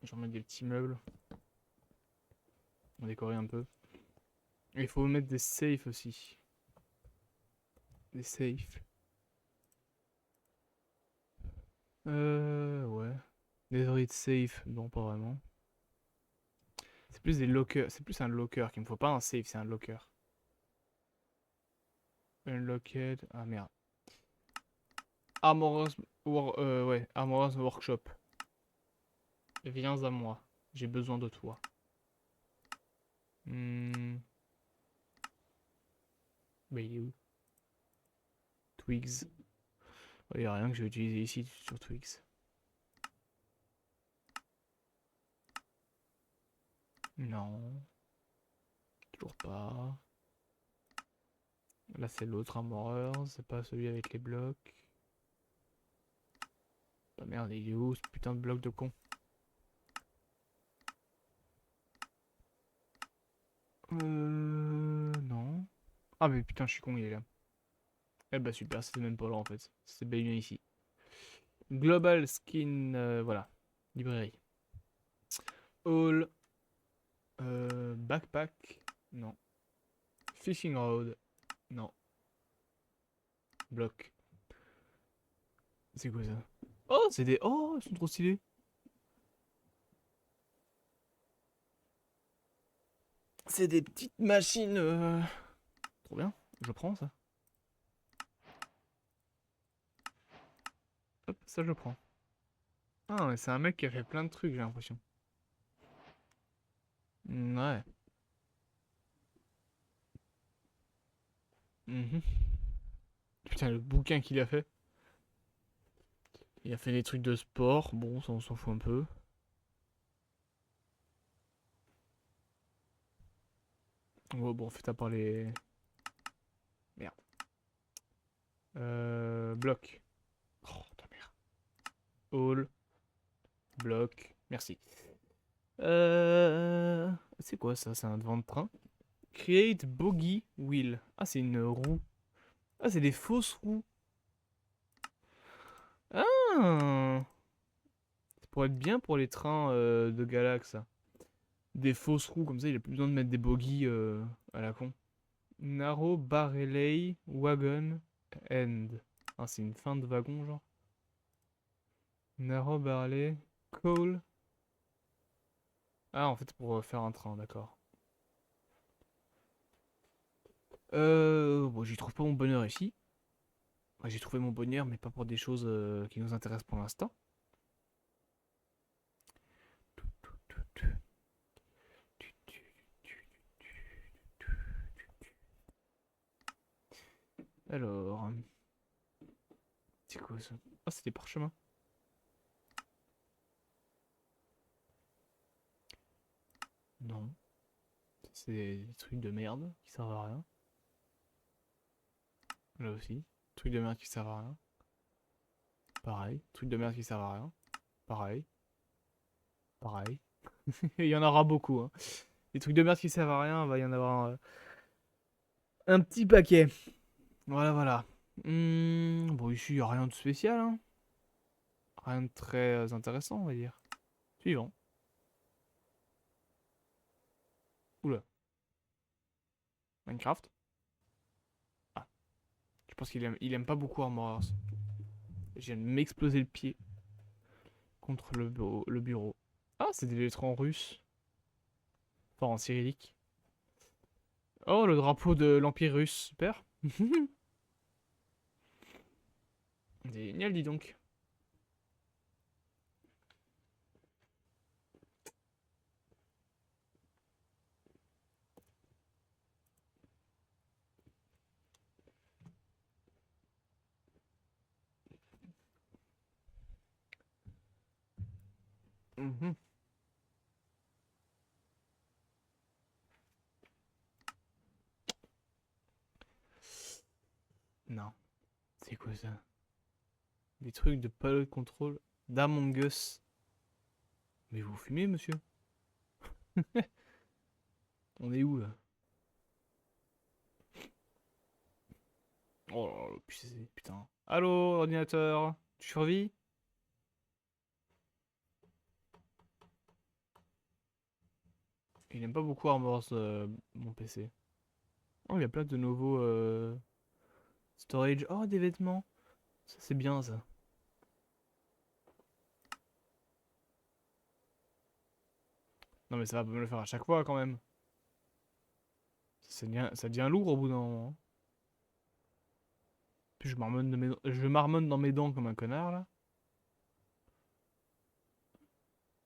Je vais remettre des petits meubles. On va décorer un peu. Il faut mettre des safes aussi. Des safes. Ouais. Des read safe, non pas vraiment. C'est plus des lockers, c'est plus un locker qu'il me faut, pas un safe, c'est un locker. Unlocked, ah merde. Armorer's, ouais, Armorer's Workshop. Viens à moi, j'ai besoin de toi. Bah il est où? Twigs. Il n'y a rien que je vais utiliser ici sur Twigs. Non. Toujours pas. Là c'est l'autre Armorer, c'est pas celui avec les blocs. Ah merde, il est où ce putain de bloc de con? Non. Ah mais putain, je suis con, il est là. Eh bah super, c'était même pas là en fait. C'est bien ici. Global Skin, voilà. Librairie. All. Backpack. Non. Fishing Rod. Non. Bloc. C'est quoi ça? Oh, c'est des... Oh, ils sont trop stylés. C'est des petites machines. Trop bien. Je prends ça. Hop, ça je prends. Ah, mais c'est un mec qui a fait plein de trucs, j'ai l'impression. Ouais. Mhm. Putain, le bouquin qu'il a fait. Il a fait des trucs de sport. Bon, ça on s'en fout un peu. Oh, bon, fait à part les... Merde. Bloc. Oh, ta merde. All. Bloc. Merci. C'est quoi ça? C'est un devant de train. Create Boggy Wheel. Ah, c'est une roue. Ah, c'est des fausses roues. Ah! Ça pourrait être bien pour les trains de Galax, ça. Des fausses roues, comme ça, il a plus besoin de mettre des bogies à la con. Narrow Barrelay Wagon End. Ah, c'est une fin de wagon, genre. Narrow Barrelay Coal. Ah, en fait, pour faire un train, d'accord. Bon, j'y trouve pas mon bonheur ici. Enfin, j'ai trouvé mon bonheur, mais pas pour des choses qui nous intéressent pour l'instant. Alors, c'est quoi ça? Ah, c'est des parchemins. Non, c'est des trucs de merde qui servent à rien. Là aussi, trucs de merde qui servent à rien. Pareil, trucs de merde qui servent à rien. Pareil, pareil. Il y en aura beaucoup, hein. Les trucs de merde qui servent à rien, va y en avoir un petit paquet. Voilà, voilà. Bon, ici, il n'y a rien de spécial, hein. Rien de très intéressant, on va dire. Suivant. Oula. Minecraft. Ah, je pense qu'il aime pas beaucoup Armorers. Je viens de m'exploser le pied contre le bureau. Ah, c'est des lettres en russe. Enfin, en cyrillique. Oh, le drapeau de l'Empire russe. Super. Génial, dis donc. Mhm. Non. C'est quoi ça? Des trucs de palette contrôle d'Among Us. Mais vous fumez, monsieur? On est où, là? Oh là là, putain. Allô, ordinateur? Tu survis? Il aime pas beaucoup Armors, mon PC. Oh, il y a plein de nouveaux storage. Oh, des vêtements. Ça, c'est bien, ça. Non, mais ça va pas me le faire à chaque fois, quand même. Ça devient lourd au bout d'un moment, hein. Puis je marmonne dans mes dents comme un connard, là.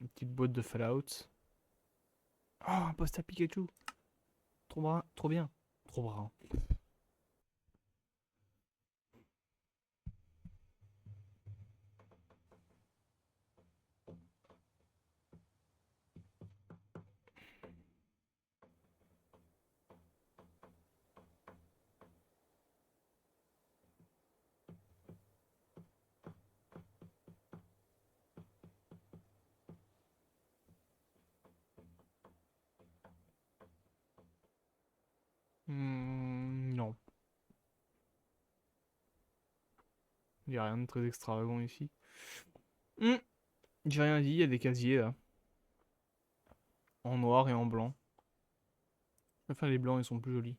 Une petite boîte de Fallout. Oh, un post à Pikachu. Trop bras, trop bien. Trop bras. Non. Il n'y a rien de très extravagant ici. Hmm, J'ai rien dit, il y a des casiers là. En noir et en blanc. Enfin, les blancs, ils sont plus jolis.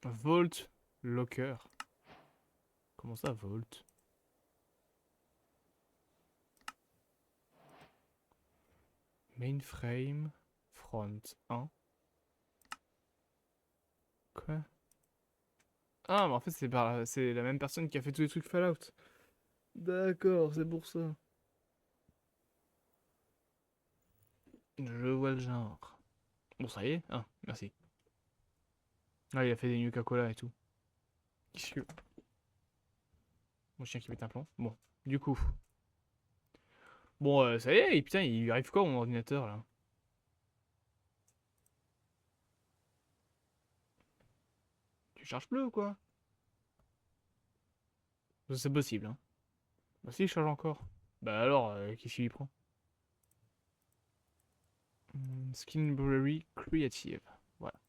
Vault Locker. Comment ça, Vault? Mainframe Front 1. Quoi? Ah, mais en fait, c'est la même personne qui a fait tous les trucs Fallout. D'accord, c'est pour ça. Je vois le genre. Bon, ça y est. Ah, merci. Ah, il a fait des Nuka-Cola et tout. Qu'est-ce que... Mon chien qui met un plomb. Bon, du coup. Bon, ça y est, et putain, il lui arrive quoi mon ordinateur là? Tu charges plus ou quoi? C'est possible, hein. Bah si, il charge encore. Bah alors, qu'est-ce qu'il y prend? Skin Brewery Creative. Voilà.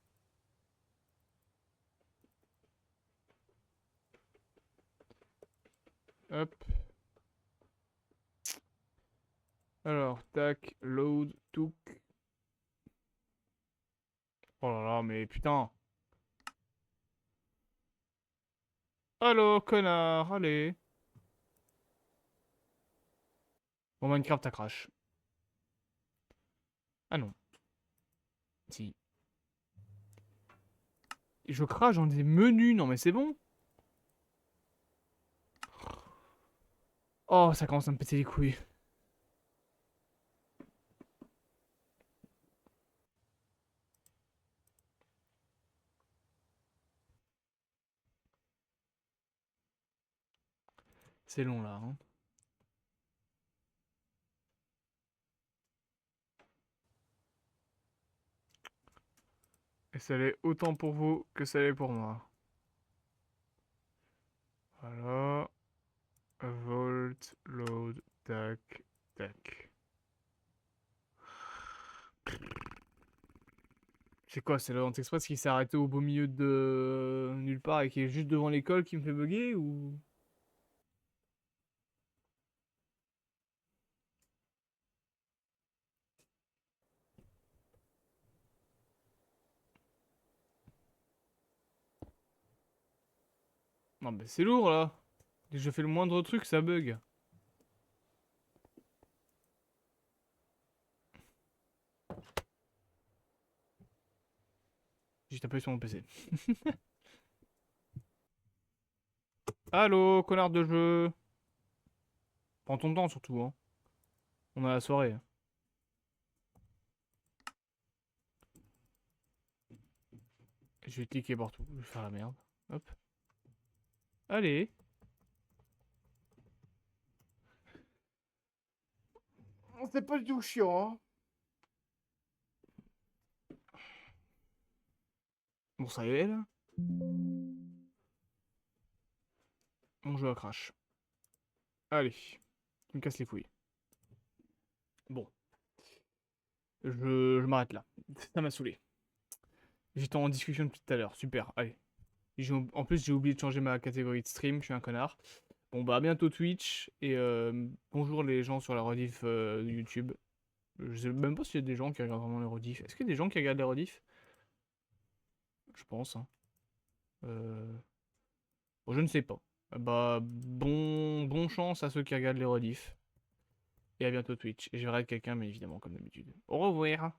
Hop. Alors, tac, load, touk. Oh là là, mais putain. Allo, connard, allez. Bon, Minecraft, t'as crash. Ah non. Si. Je crache dans des menus, non mais c'est bon. Oh, ça commence à me péter les couilles. C'est long là, hein. Et ça l'est autant pour vous que ça l'est pour moi. Voilà. Volt, load, tac, tac. C'est quoi, c'est le Levant Express qui s'est arrêté au beau milieu de nulle part et qui est juste devant l'école qui me fait bugger ou... Non mais c'est lourd là. Dès que je fais le moindre truc, ça bug. J'ai tapé sur mon PC. Allô, connard de jeu. Prends ton temps surtout, hein. On a la soirée. Je vais cliquer partout. Je vais faire la merde. Hop. Allez. C'est pas du tout chiant, hein. Bon, ça y est là. Mon jeu a crash. Allez. Tu me casses les couilles. Bon. Je m'arrête là. Ça m'a saoulé. J'étais en discussion depuis tout à l'heure. Super. Allez. En plus, j'ai oublié de changer ma catégorie de stream. Je suis un connard. Bon, bah, à bientôt Twitch. Et bonjour les gens sur la rediff de YouTube. Je sais même pas s'il y a des gens qui regardent vraiment les rediffs. Est-ce qu'il y a des gens qui regardent les rediffs? je pense. Hein. Bon, je ne sais pas. Bah, bon chance à ceux qui regardent les rediffs. Et à bientôt Twitch. Et je verrai quelqu'un, mais évidemment, comme d'habitude. Au revoir.